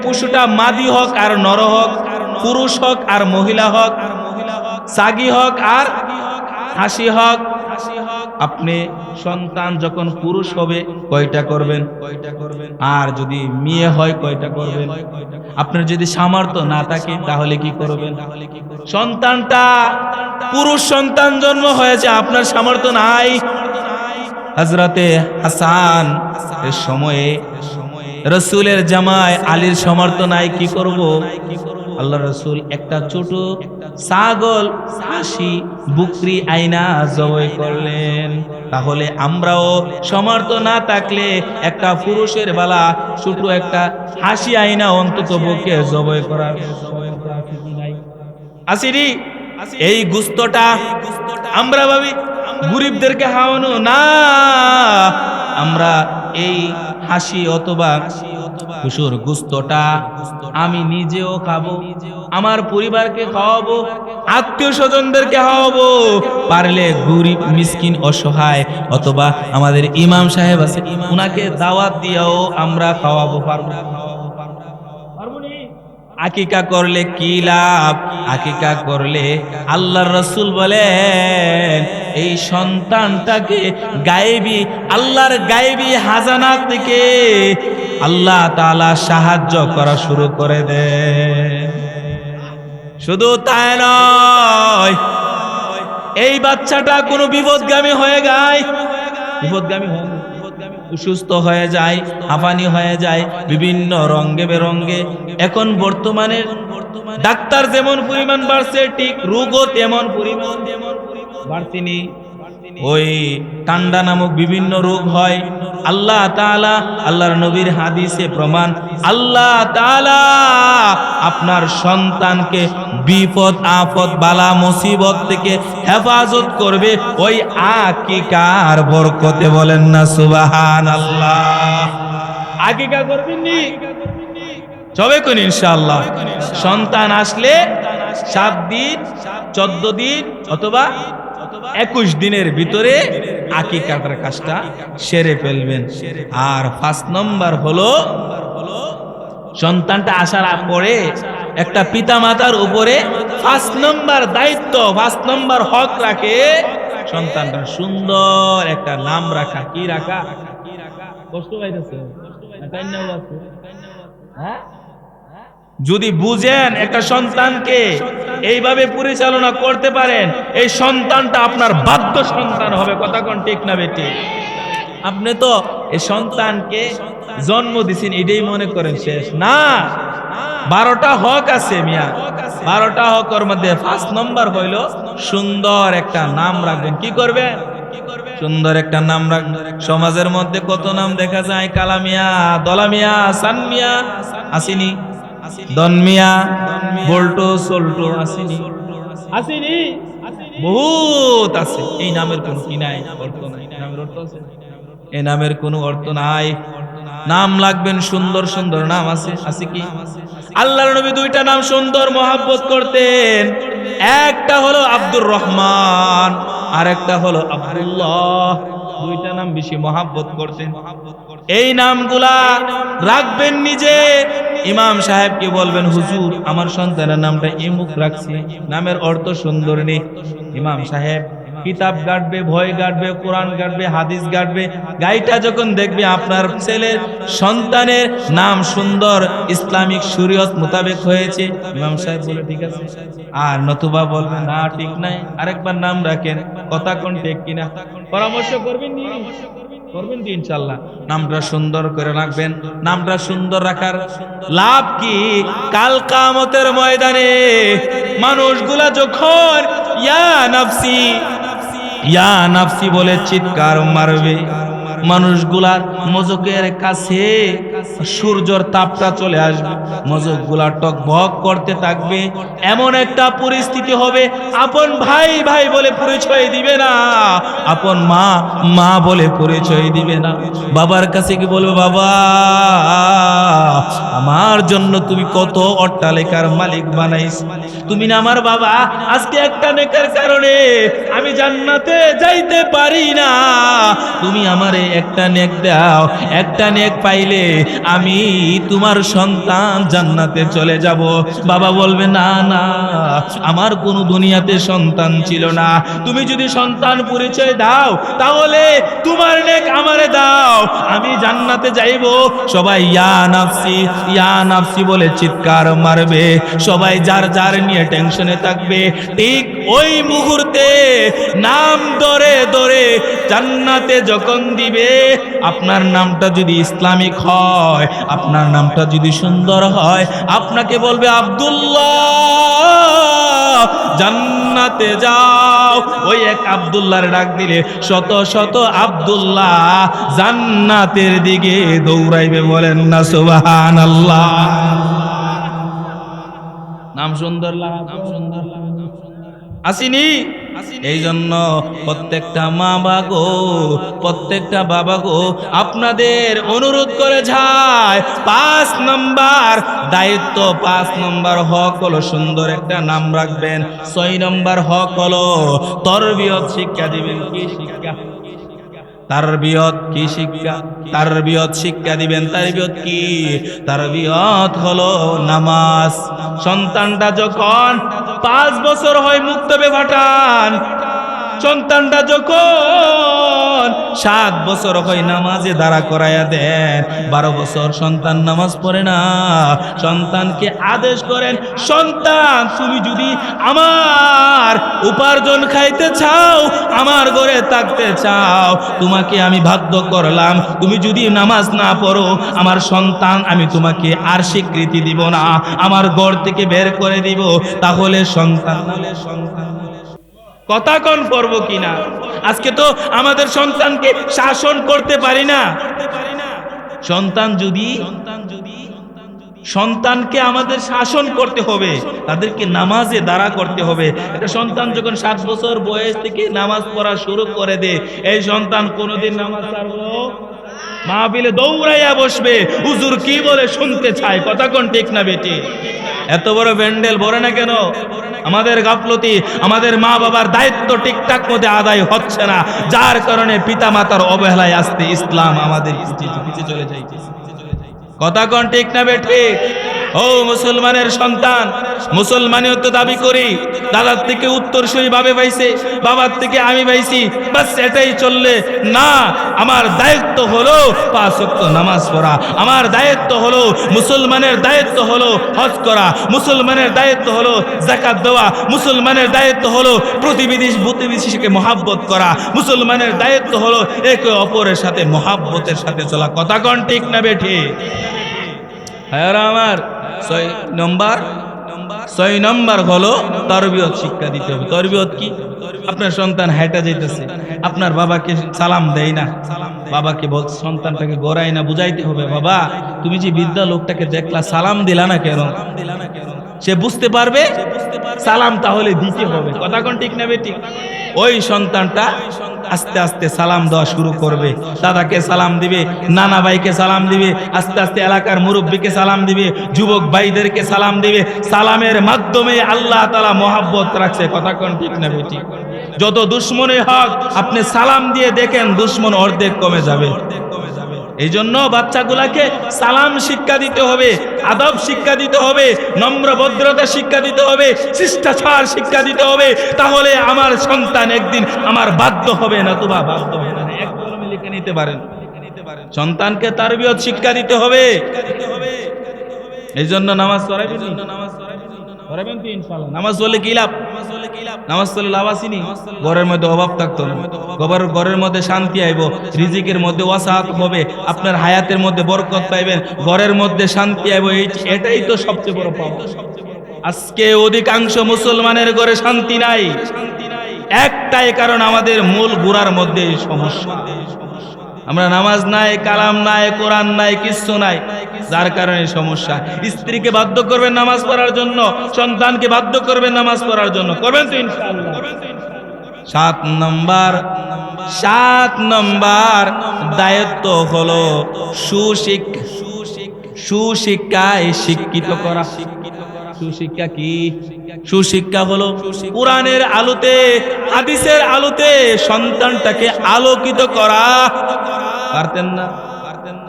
পশুটা মাদি হোক আর নর হোক, পুরুষ হোক আর মহিলা হোক, সাগি হোক আর হাসি হোক। আপনি সন্তান যখন পুরুষ হবে কয়টা করবেন? আর যদি মেয়ে হয় কয়টা করবেন? আপনার যদি সামর্থ্য না থাকে তাহলে কি করবেন? সন্তানটা পুরুষ সন্তান জন্ম হয়েছে, আপনার সামর্থ্য নাই। হযরতে হাসান এর সময়ে রাসূলের জামায় আলীর সামর্থ্য নাই, কি করব? আল্লাহ রাসূল একটা ছোট ছাগল, হাসি, বকরি আইনা জবাই করলেন। তাহলে আমরাও সামর্থ্য না থাকলে একটা পুরুষের বেলা ছোট একটা হাসি আইনা অন্তত পক্ষে জবাই করার আসিরি। এই গুস্তটা আমরা ভাবি গরিবদেরকে খাওয়ানো না, আমরা এই হাসি অথবা পশুর গুস্তটা আমি নিজেও খাবো, আমার পরিবারকে খাওয়াবো, আত্মীয় স্বজনদেরকে খাওয়াবো, পারলে গরিব মিসকিন অসহায় অথবা আমাদের ইমাম সাহেব আছে উনাকে দাওয়াত দিয়েও আমরা খাওয়াবো। পারবো? আকিকা করলে কি লাভ? আকিকা করলে আল্লাহর রাসূল বলেন এই সন্তানটাকে গায়েবী, আল্লাহর গায়েবী হাজানা থেকে আল্লাহ তাআলা সাহায্য করা শুরু করে দেন। শুধু তাই নয়, এই বাচ্চাটা কোনো বিপদগামী হয়ে যায়, অসুস্থ হয়ে যায়, হাঁপানি হয়ে যায়, বিভিন্ন রঙে বেরঙে। এখন বর্তমানে ডাক্তার যেমন পরিমাণ বাড়ছে, ঠিক রোগও তেমন পরিমাণ বাড়তিনি। ওই ঠান্ডা নামক বিভিন্ন রোগ হয়। আল্লাহ তাআলা, আল্লাহর নবীর হাদিসে প্রমাণ, আল্লাহ তাআলা আপনার সন্তানকে বিপদ আপদ বালা মুসিবত থেকে হেফাজত করবে ওই আকিকার বরকতে। বলেন না সুবহানাল্লাহ। আকিকা করবেন নি সবে কোন ইনশাআল্লাহ। সন্তান আসলে 7 দিন 14 দিন অথবা 21 দিনের ভিতরে আকিকাটার কাজটা সেরে ফেলবেন। আর 5 নম্বর হলো সন্তানটা আসার পরে একটা পিতা মাতার উপরে 5 নম্বর দায়িত্ব, 5 নম্বর হক রাখে সন্তানটা সুন্দর একটা নাম রাখা। কি রাখা? কষ্ট পাইতেছে? হ্যাঁ, যদি বুঝেন একটা সন্তানকে এইভাবে পরিচালনা করতে পারেন, এই সন্তানটা আপনার বাধ্য সন্তান হবে। কথা কোন ঠিক না বেটি? আপনি তো এই সন্তানকে জন্ম দিছেন এটাই মনে করেন শেষ না। 12টা হক আছে মিয়া, 12টা হকের মধ্যে 5 নম্বর হইল সুন্দর একটা নাম রাখবেন। কি করবেন? সুন্দর একটা নাম রাখবেন। সমাজের মধ্যে কত নাম দেখা যায়, কালামিয়া, দলামিয়া, সানমিয়া আসেনি, দনমিয়া, বল্টো, সোল্টো আসেনি, আসেনি, বহুত আছে। এই নামের কোনো কি নাই, অর্থ নাই। নামের অর্থ আছে? এই নামের কোনো অর্থ নাই। নাম লাগবেন সুন্দর সুন্দর নাম আছে, আছে কি? আল্লাহর নবী 2টা নাম সুন্দর মহব্বত করতেন। একটা হলো আব্দুর রহমান, আর একটা হলো আব্দুল্লাহ। 2টা নাম বেশি মহব্বত করতেন। এই নামগুলা রাখবেন নিজে। ইমাম সাহেবকে বলবেন, হুজুর আমার সন্তানের নামটা ইমুক রাখছি, নামের অর্থ সুন্দর নেই। ইমাম সাহেব কিতাব গাড়বে, ভয় গাড়বে, কোরআন গাড়বে, হাদিস গাড়বে। গাইটা যখন দেখবে আপনার ছেলের সন্তানের নাম সুন্দর ইসলামিক শরীয়ত মোতাবেক হয়েছে, ইমাম সাহেব বলে ঠিক আছে। আর নতুবা বলবেন না ঠিক নাই, আরেকবার নাম রাখেন। কথা কোন ঠিক কিনা? পরামর্শ করবেন নি? করবেন কি ইনশাআল্লাহ? নামটা সুন্দর করে রাখবেন। নামটা সুন্দর রাখার লাভ কি? কাল কিয়ামতের ময়দানে মানুষগুলা যখন ইয়া নাফসি ইয়া নাফসি বলে চিৎকার মারবে, মানুষগুলার মজকের কাছে সূর্যের তাপটা চলে আসবে, মজকগুলা টকবক করতে থাকবে। এমন একটা পরিস্থিতি হবে, আপন ভাই ভাই বলে পরিচয় দিবে না, আপন মা মা বলে পরিচয় দিবে না। বাবার কাছে কি বলবে, বাবা আমার জন্য তুমি কত অট্টালিকার মালিক বানাইছ, তুমি না আমার বাবা, আজকে একটা নেকের কারণে আমি জান্নাতে যাইতে পারি না, তুমি আমারে একটা নেক দাও, একটা নেক পাইলে আমি তোমার সন্তান জান্নাতে চলে যাব। বাবা বলবে, না না আমার কোনো দুনিয়াতে সন্তান ছিল না, তুমি যদি সন্তান পরিচয় দাও তাহলে তোমার নেক আমারে দাও, আমি জান্নাতে যাইব। সবাই ইয়া নাফসি বলে চিৎকার মারবে, সবাই যার যার নিয়ে টেনশনে থাকবে। ঠিক ওই মুহূর্তে নাম ধরে ধরে জান্নাতে যখন দিবে, আপনার নামটা যদি ইসলামিক হয়, আপনার নামটা যদি সুন্দর হয়, আপনাকে বলবে আব্দুল্লাহ জান্নাতে যাও। ওই এক আব্দুল্লাহর ডাক দিলে শত শত আব্দুল্লাহ জান্নাতের দিকে দৌড়াইবে। বলেন না সুবহানাল্লাহ। নাম সুন্দর লাগা, নাম সুন্দর লাগা আসেনি? এই জন্য প্রত্যেকটা মা বাগো, প্রত্যেকটা বাবা গো, আপনাদের অনুরোধ করে যায়, 5 নম্বর দায়িত্ব, 5 নম্বর হক হলো সুন্দর একটা নাম রাখবেন। 6 নম্বর হক হলো তরবিয়ত শিক্ষা দিবেন। কি শিক্ষা? তারবিয়ত। কি শিক্ষা? তারবিয়ত শিক্ষা দিবেন। তারবিয়ত কি? তারবিয়ত হলো নামাজ। সন্তানটা যখন 5 বছর হয় মুক্তবে পাঠান, সন্তানটা যখন 7 বছর হয় নামাজে দাঁড়া করাইয়া দেন। 12 বছর সন্তান নামাজ পড়ে না, সন্তানকে আদেশ করেন, সন্তান তুমি যদি আমার উপার্জন খাইতে চাও, আমার ঘরে থাকতে চাও, তোমাকে আমি বাধ্য করলাম, তুমি যদি নামাজ না পড়ো আমার সন্তান আমি তোমাকে আর স্বীকৃতি দিব না, আমার ঘর থেকে বের করে দিব। তাহলে সন্তান কথা কোন পড়বো কিনা? আজকে তো আমাদের সন্তানকে শাসন করতে পারি না। সন্তানকে আমাদের শাসন করতে হবে, তাদেরকে নামাজে দাঁড়া করতে হবে। একটা সন্তান যখন 7 বছর বয়স থেকে নামাজ পড়া শুরু করে দেয়, এই সন্তান কোনোদিন নামাজ ছাড়বো? মাহফিলে দৌড়াইয়া বসবে, হুজুর কি বলে শুনতে চায়। কথা কোন ঠিক না বেটি? এত বড় প্যান্ডেল ভরে না কেন? আমাদের গাফলতি, আমাদের মা বাবার দায়িত্ব ঠিকঠাক মতো আদায় হচ্ছে না, যার কারণে পিতা মাতার অবহেলায় আসতে ইসলাম আমাদের পিছিয়ে চলে যাইছে। কথা কোন ঠিক না বেটি? ও মুসলমানের সন্তান, মুসলমানিয়ত দাবি করি, দাদার থেকে উত্তরসূরি ভাবে পাইছে, বাবার থেকে আমি পাইছি, বাস এটাই চললে না। আমার দায়িত্ব হলো 5 ওয়াক্ত নামাজ পড়া, আমার দায়িত্ব হলো, মুসলমানের দায়িত্ব হলো হজ করা, মুসলমানের দায়িত্ব হলো যাকাত দেওয়া, মুসলমানের দায়িত্ব হলো প্রতিবেশীকে মহাব্বত করা, মুসলমানের দায়িত্ব হলো একে অপরের সাথে মহাব্বতের সাথে চলা। কথা কোন ঠিক না বেঠি? আমার 6 নম্বর হলো তরবিয়ত শিক্ষা দিতে হবে। তরবিয়ত কি? আপনার সন্তান হাঁটা যাইতেছে, আপনার বাবাকে সালাম দেয় না, বাবাকে বল, সন্তানটাকে গড়াই না, বুঝাইতে হবে, বাবা তুমি যে বৃদ্ধা লোকটাকে দেখলা, সালাম দিলা না কেন? সে বুঝতে পারবে সালাম তাহলে দিতে হবে। কথা কোন ঠিক না বেটি? ওই সন্তানটা আস্তে আস্তে সালাম দেওয়া শুরু করবে, দাদাকে সালাম দিবে, নানা ভাইকে সালাম দিবে, আস্তে আস্তে এলাকার মুরব্বীকে সালাম দিবে, যুবক ভাইদেরকে সালাম দিবে। সালামের মাধ্যমে আল্লাহ তাআলা মহাব্বত রাখছে। কথা কোন ঠিক না বেটি? যত দুশ্মনে হক আপনি সালাম দিয়ে দেখেন, দুশ্মন অর্ধেক কমে যাবে। এই জন্য বাচ্চাগুলাকে সালাম শিক্ষা দিতে হবে, আদব শিক্ষা দিতে হবে, নম্র ভদ্রতা শিক্ষা দিতে হবে, শিষ্টাচার শিক্ষা দিতে হবে। তাহলে আমার সন্তান একদিন আমার বাধ্য হবে না, তোবা বাধ্য হবে না। এক কলমে লিখে নিতে পারেন। সন্তানকে তারবিয়ত শিক্ষা দিতে হবে। এই জন্য নামাজ পড়াবেন, পড়াবেন তো ইনশাআল্লাহ। নামাজ পড়লে কি লাভ? নামাজ পড়লে লাভ আসেনি? ঘরের মধ্যে অভাব থাকতো না, ঘরের মধ্যে শান্তি আইব, রিজিকের মধ্যে ওয়াসাআত হবে, আপনার হায়াতের মধ্যে বরকত পাইবেন, ঘরের মধ্যে শান্তি আইব। এটাই তো সবচেয়ে বড় পাওয়া। আজকে অধিকাংশ মুসলমানের ঘরে শান্তি নাই, একটাই কারণ, আমাদের মূল গোড়ার মধ্যে এই সমস্যা। আমরা নামাজ নাই, কালাম নাই, কোরআন নাই, কিচ্ছু নাই, যার কারণে সমস্যা। স্ত্রীকে বাধ্য করবেন নামাজ পড়ার জন্য, সন্তানকে বাধ্য করবেন নামাজ পড়ার জন্য, করবেন তো ইনশাআল্লাহ। 7 নম্বর দায়িত্ব হলো সুশিক্ষায় শিক্ষিত করা। সুশিক্ষা কি? সুশিক্ষা হলো কোরআনের আলোতে, হাদিসের আলোতে সন্তানটাকে আলোকিত করা। পারতেন না?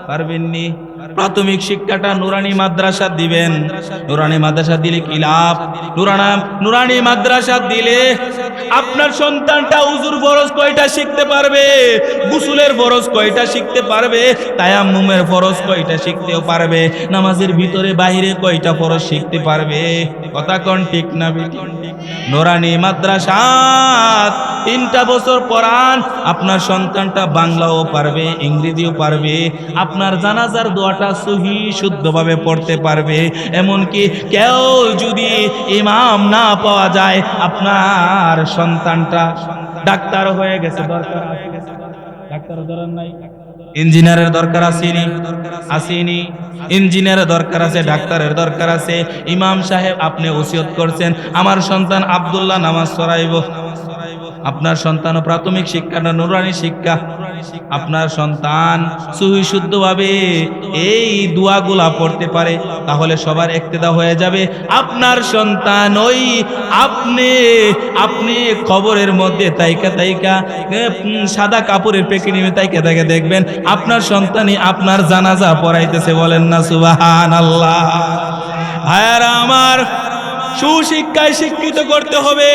পারবেননি? প্রাথমিক শিক্ষাটা নুরানি মাদ্রাসা দিবেন। নুরানি মাদ্রাসা দিলে কি লাভ? নুরানি মাদ্রাসা দিলে আপনার সন্তানটা উজুর ফরজ কয়টা শিখতে পারবে, গোসলের ফরজ কয়টা শিখতে পারবে, তায়াম্মুমের ফরজ কয়টা শিখতেও পারবে, নামাজের ভিতরে বাইরে কয়টা ফরজ শিখতে পারবে। কথা কোন ঠিক না বেটি? নুরানি মাদ্রাসা 3টা বছর পড়ান, আপনার সন্তানটা বাংলাও পারবে, ইংরেজিও পারবে, আপনার জানাজার দোয়াটা সহি শুদ্ধভাবে পড়তে পারবে। এমনকি কেউ যদি ইমাম না পাওয়া যায়, আপনার সন্তানটা ডাক্তার হয়ে গেছে, দরকার আছে, ডাক্তার দরকার নাই, ইঞ্জিনিয়ারের দরকার আসেনি, ইঞ্জিনিয়ারের দরকার আছে, ডাক্তারের দরকার আছে। ইমাম সাহেব আপনি ওসিয়ত করছেন, আমার সন্তান আব্দুল্লাহ নামাজ পড়াইব। আপনার সন্তান প্রাথমিক শিক্ষাটা নুরানি শিক্ষা, আপনার সন্তান সহি শুদ্ধভাবে এই দোয়াগুলা পড়তে পারে, তাহলে সবার ইক্তেদা হয়ে যাবে। আপনার সন্তান ওই আপনি খবরের মধ্যে তাইকা সাদা কাপড়ের পেকে নিয়ে তাইকা দেখবেন আপনার সন্তানই আপনার জানাজা পড়াইতেছে। বলেন না সুবহানাল্লাহ। ভাইয়ারা আমার, সুশিক্ষায় শিক্ষিত করতে হবে।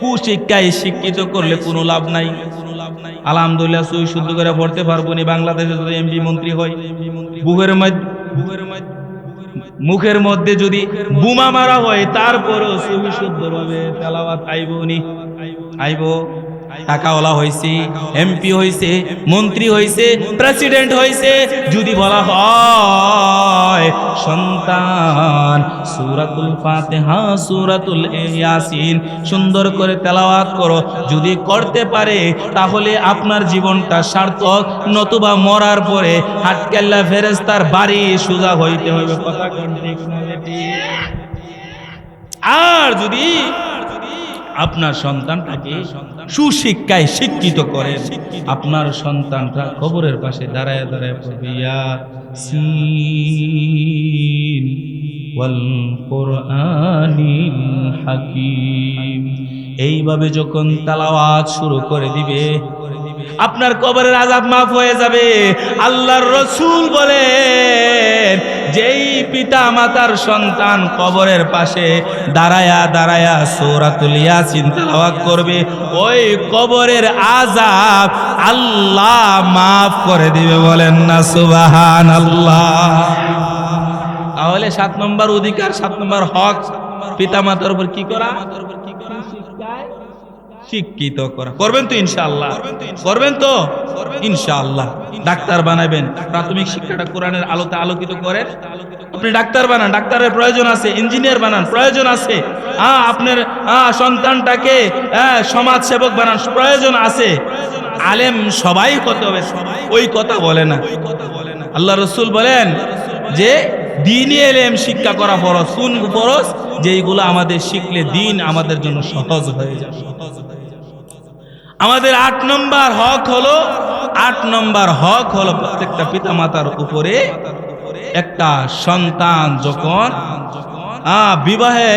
কুশিক্ষায় শিক্ষিত করলে কোনো লাভ নাই। আলহামদুলিল্লাহ সহি শুদ্ধ করে পড়তে পারবো না, বাংলাদেশে যদি এমপি মন্ত্রী হয়, মুখের মধ্যে যদি বোমা মারা হয়, তারপরও সহি শুদ্ধভাবে তেলাওয়াত আইব। টাকাওয়ালা হয়েছে, এমপি হয়েছে, মন্ত্রী হয়েছে, প্রেসিডেন্ট হয়েছে, যদি বলা হয় সন্তান সূরাতুল ফাতিহা সূরাতুল ইয়াসিন সুন্দর করে তেলাওয়াত করো, যদি করতে পারে তাহলে আপনার জীবনটা সার্থক, নতুবা মরার পরে হাটকেল্লা ফেরেশতার বাড়ি সোজা হইতে হবে। কথা কোন ঠিক না বেটি? আর যদি আপনার সন্তানটাকে সুশিক্ষায় শিক্ষিত করেন, আপনার সন্তানটা কবরের পাশে দাঁড়ায় দাঁড়ায় পড়বে ইয়াসিন ওয়াল কুরআনিল হাকীম। এইভাবে যখন তেলাওয়াত শুরু করে দিবে, আপনার কবরের আযাব মাফ হয়ে যাবে। আল্লাহর রাসূল বলেন, যেই পিতা মাতার সন্তান কবরের পাশে দাঁড়ায়া দাঁড়ায়া সূরাতুল ইয়াসিন তেলাওয়াত করবে, ওই কবরের আযাব আল্লাহ মাফ করে দিবে। বলেন না সুবহানাল্লাহ। তাহলে 7 নম্বর অধিকার, 7 নম্বর হক পিতা মাতার উপর কি করা? শিক্ষিত করা। করবেন তো ইনশাআল্লাহ? করবেন তো ইনশাআল্লাহ? ডাক্তার বানাবেন, প্রাথমিক শিক্ষাটা কোরআনের আলোতে আলোকিত করেন। আপনি ডাক্তার বানান, ডাক্তারের প্রয়োজন আছে। ইঞ্জিনিয়ার বানান, প্রয়োজন আছে। আপনার সন্তানটাকে সমাজ সেবক বানান, প্রয়োজন আছে। আলেম সবাই হতে হবে, ওই কথা বলে না। আল্লাহ রাসূল বলেন যে দ্বীনি ইলম শিক্ষা করা ফরজ। কোন ফরজ? যেইগুলো আমাদের শিখলে দ্বীন আমাদের জন্য সহজ হয়ে যাবে। আমাদের 8 নম্বর হক হলো, 8 নম্বর হক হলো প্রত্যেকটা পিতামাতার উপরে একটা সন্তান যখন বিবাহে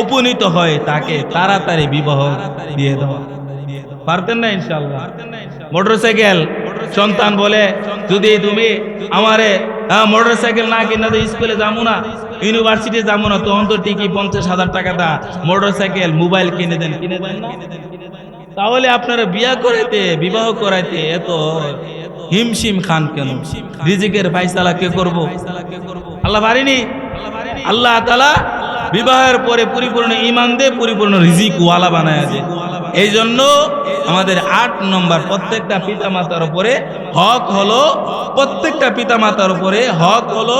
উপনীত হয় তাকে তাড়াতাড়ি বিবাহ দিয়ে দেওয়া। পারতেন না ইনশাআল্লাহ? মোটরসাইকেল সন্তান বলে, যদি তুমি আমারে মোটরসাইকেল না কিনা তো স্কুলে যাবো না, ইউনিভার্সিটি যাবো না, তখন তো ঠিকই 50,000 টাকা দা মোটরসাইকেল মোবাইল কিনে দেন, কিনে দেন না? তাহলে আপনারা বিয়া করাইতে, বিবাহ করাইতে এত হিমশিম খান কেন? রিজিকের ফায়সালা কে করব? আল্লাহ পারেনি? আল্লাহ তাআলা বিবাহের পরে পরিপূর্ণ ঈমান দিয়ে পরিপূর্ণ রিজিক ওয়ালা বানায় দেয়। এই জন্য আমাদের 8 নম্বর প্রত্যেকটা পিতামাতার উপরে হক হলো, প্রত্যেকটা পিতামাতার উপরে হক হলো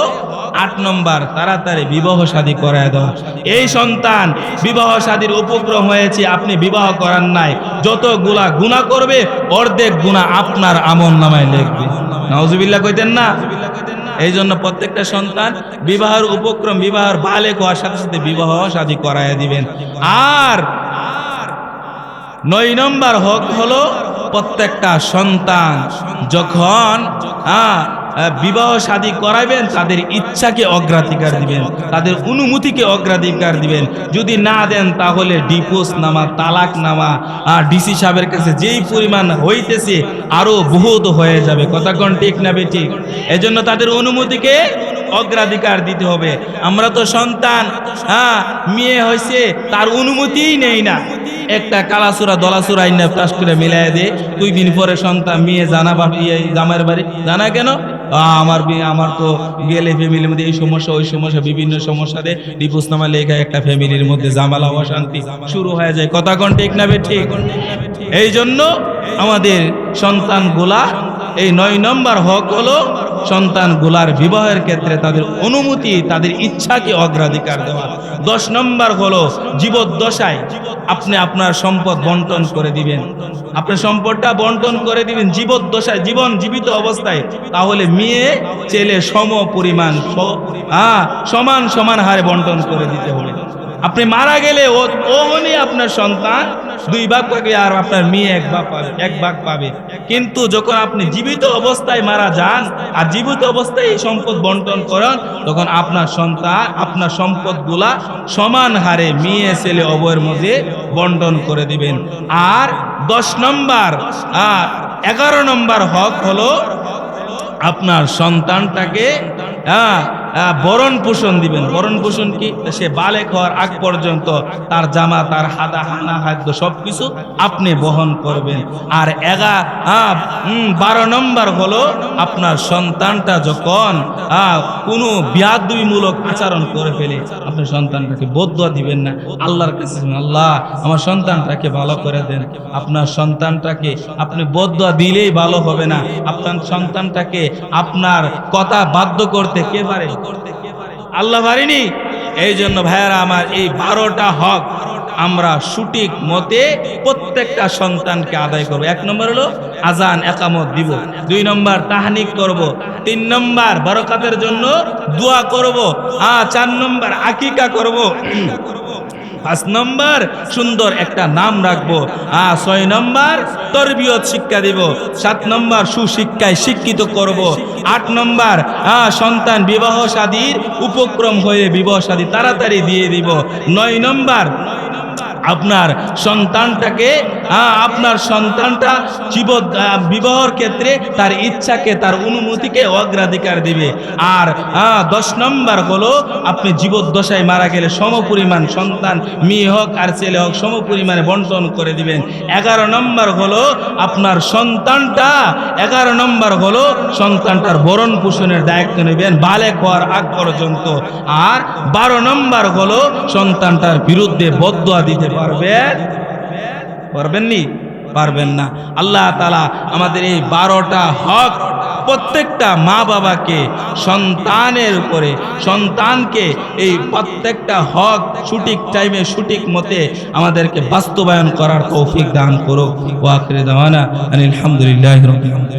8 নম্বর তাড়াতাড়ি বিবাহ শাদী করায় দেওয়া। এই সন্তান বিবাহ শাদীর উপক্রম হয়েছে, আপনি বিবাহ করার নাই, যতগুলা গুনাহ করবে অর্ধেক গুনাহ আপনার আমলনামায় লিখবে। নাউজুবিল্লাহ কইতেন না? এই জন্য প্রত্যেকটা সন্তান বিবাহের উপক্রম, বিবাহের বালেক হওয়ার সাথে সাথে বিবাহ শাদী করায় দিবেন। আর 9 নম্বর হক হলো প্রত্যেকটা সন্তান যখন বিবাহ শাদী করাইবেন তাদের ইচ্ছাকে অগ্রাধিকার দিবেন, তাদের অনুমতিকে অগ্রাধিকার দিবেন। যদি না দেন তাহলে ডিভোর্স নামা, তালাক নামা ডিসি সাহেবের কাছে যেই পরিমাণ হইতেছে আরো বহুত হয়ে যাবে। কথা কোন ঠিক না বেঠিক? এজন্য তাদের অনুমতিকে অগ্রাধিকার দিতে হবে। আমরা তো সন্তান মেয়ে হয়েছে তার অনুমতিই নেই না, একটা কালাসুরা দলাসুরা আইনা পাস করে মিলাই দে, 2 দিন পরে সন্তান মেয়ে জানা জামাইয়ের বাড়ি। জানা কেন? আমার তো গেলে ফ্যামিলির মধ্যে এই সমস্যা ওই সমস্যা, বিভিন্ন সমস্যা দিয়ে ডিভোর্সনামা লেখা একটা ফ্যামিলির মধ্যে জামালা অশান্তি শুরু হয়ে যায়। কথা কোন ঠিক না বেঠিক? এই জন্য আমাদের সন্তানগুলা, এই 9 নম্বর হক হলো সন্তানগুলার বিবাহের ক্ষেত্রে তাদের অনুমতি, তাদের ইচ্ছাকে অগ্রাধিকার দেওয়া। 10 নম্বর হলো জীবদ্দশায় আপনি আপনার সম্পদ বন্টন করে দিবেন, আপনার সম্পদটা বন্টন করে দিবেন জীবদ্দশায়, জীবন জীবিত অবস্থায়। তাহলে মেয়ে ছেলে সম পরিমাণ সমান সমান হারে বন্টন করে দিতে হবে। আপনি মারা গেলে ওখানে আপনার সন্তান 2 ভাগ পাবে আর আপনার মেয়ে 1 ভাগ পাবে। কিন্তু যখন আপনি জীবিত অবস্থায় মারা যান আর জীবিত অবস্থায় এই সম্পদ বন্টন করেন, তখন আপনার সন্তান আপনার সম্পদগুলা সমান হারে মেয়ে ছেলে উভয়ের মধ্যে বন্টন করে দিবেন। আর 10 নম্বর 11 নম্বর হক হলো আপনার সন্তানটাকে ভরণ পোষণ দিবেন। ভরণ পোষণ কি? সে বালেক হওয়ার আগ পর্যন্ত তার জামা, তার হানা খাদ্য সবকিছু আপনি বহন করবেন। আর 12 নম্বর হলো আপনার সন্তানটা যখন কোনো বিয়াদবিমূলক আচরণ করে ফেলে, আপনি সন্তানটাকে বদদুয়া দিবেন না, আল্লাহর কাছে আল্লাহ আমার সন্তানটাকে ভালো করে দেন। আপনার সন্তানটাকে আপনি বদদুয়া দিলেই ভালো হবে না, আপনার সন্তানটাকে আপনার কথা বাধ্য করতে কে পারে? আল্লাহ পারেনি। এই জন্য ভাইয়ারা আমার, এই 12টা হক আমরা সঠিক মতে প্রত্যেকটা সন্তানকে আদায় করব। 1 নম্বর হলো আজান একামত দিব, 2 নম্বর তাহনিক করব, 3 নম্বর বরকতের জন্য দোয়া করব, 4 নম্বর আকিকা করব, 5 নম্বর সুন্দর একটা নাম রাখবো, 6 নম্বর তরবিয়ত শিক্ষা দিব, 7 নম্বর সুশিক্ষায় শিক্ষিত করব, 8 নম্বর সন্তান বিবাহ শাদীর উপক্রম হয়ে বিবাহ শাদী তাড়াতাড়ি দিয়ে দিব, 9 নম্বর আপনার সন্তানটাকে আপনার সন্তানটা বিবাহের ক্ষেত্রে তার ইচ্ছাকে, তার অনুমতিকে অগ্রাধিকার দিবে। আর 10 নম্বর হলো আপনি জীবদ্দশায় মারা গেলে সমপরিমাণ সন্তান, মেয়ে হোক আর ছেলে হোক, সমপরিমাণে বন্টন করে দিবেন। 11 নম্বর হলো আপনার সন্তানটা 11 নম্বর হলো সন্তানটার ভরণ পোষণের দায়িত্ব নেবেন বালেক হওয়ার আগ পর্যন্ত। আর 12 নম্বর হলো সন্তানটার বিরুদ্ধে বদদুয়া দিতে পারবেননি? পারবেন না। আল্লাহ তাআলা আমাদের এই 12টা হক প্রত্যেকটা মা বাবাকে সন্তানের উপরে, সন্তানকে এই প্রত্যেকটা হক সঠিক টাইমে সঠিক মতে আমাদেরকে বাস্তবায়ন করার তৌফিক দান করুক। ওয়া আখিরু দাওয়ানা আলহামদুলিল্লাহি রাব্বিল আলামিন।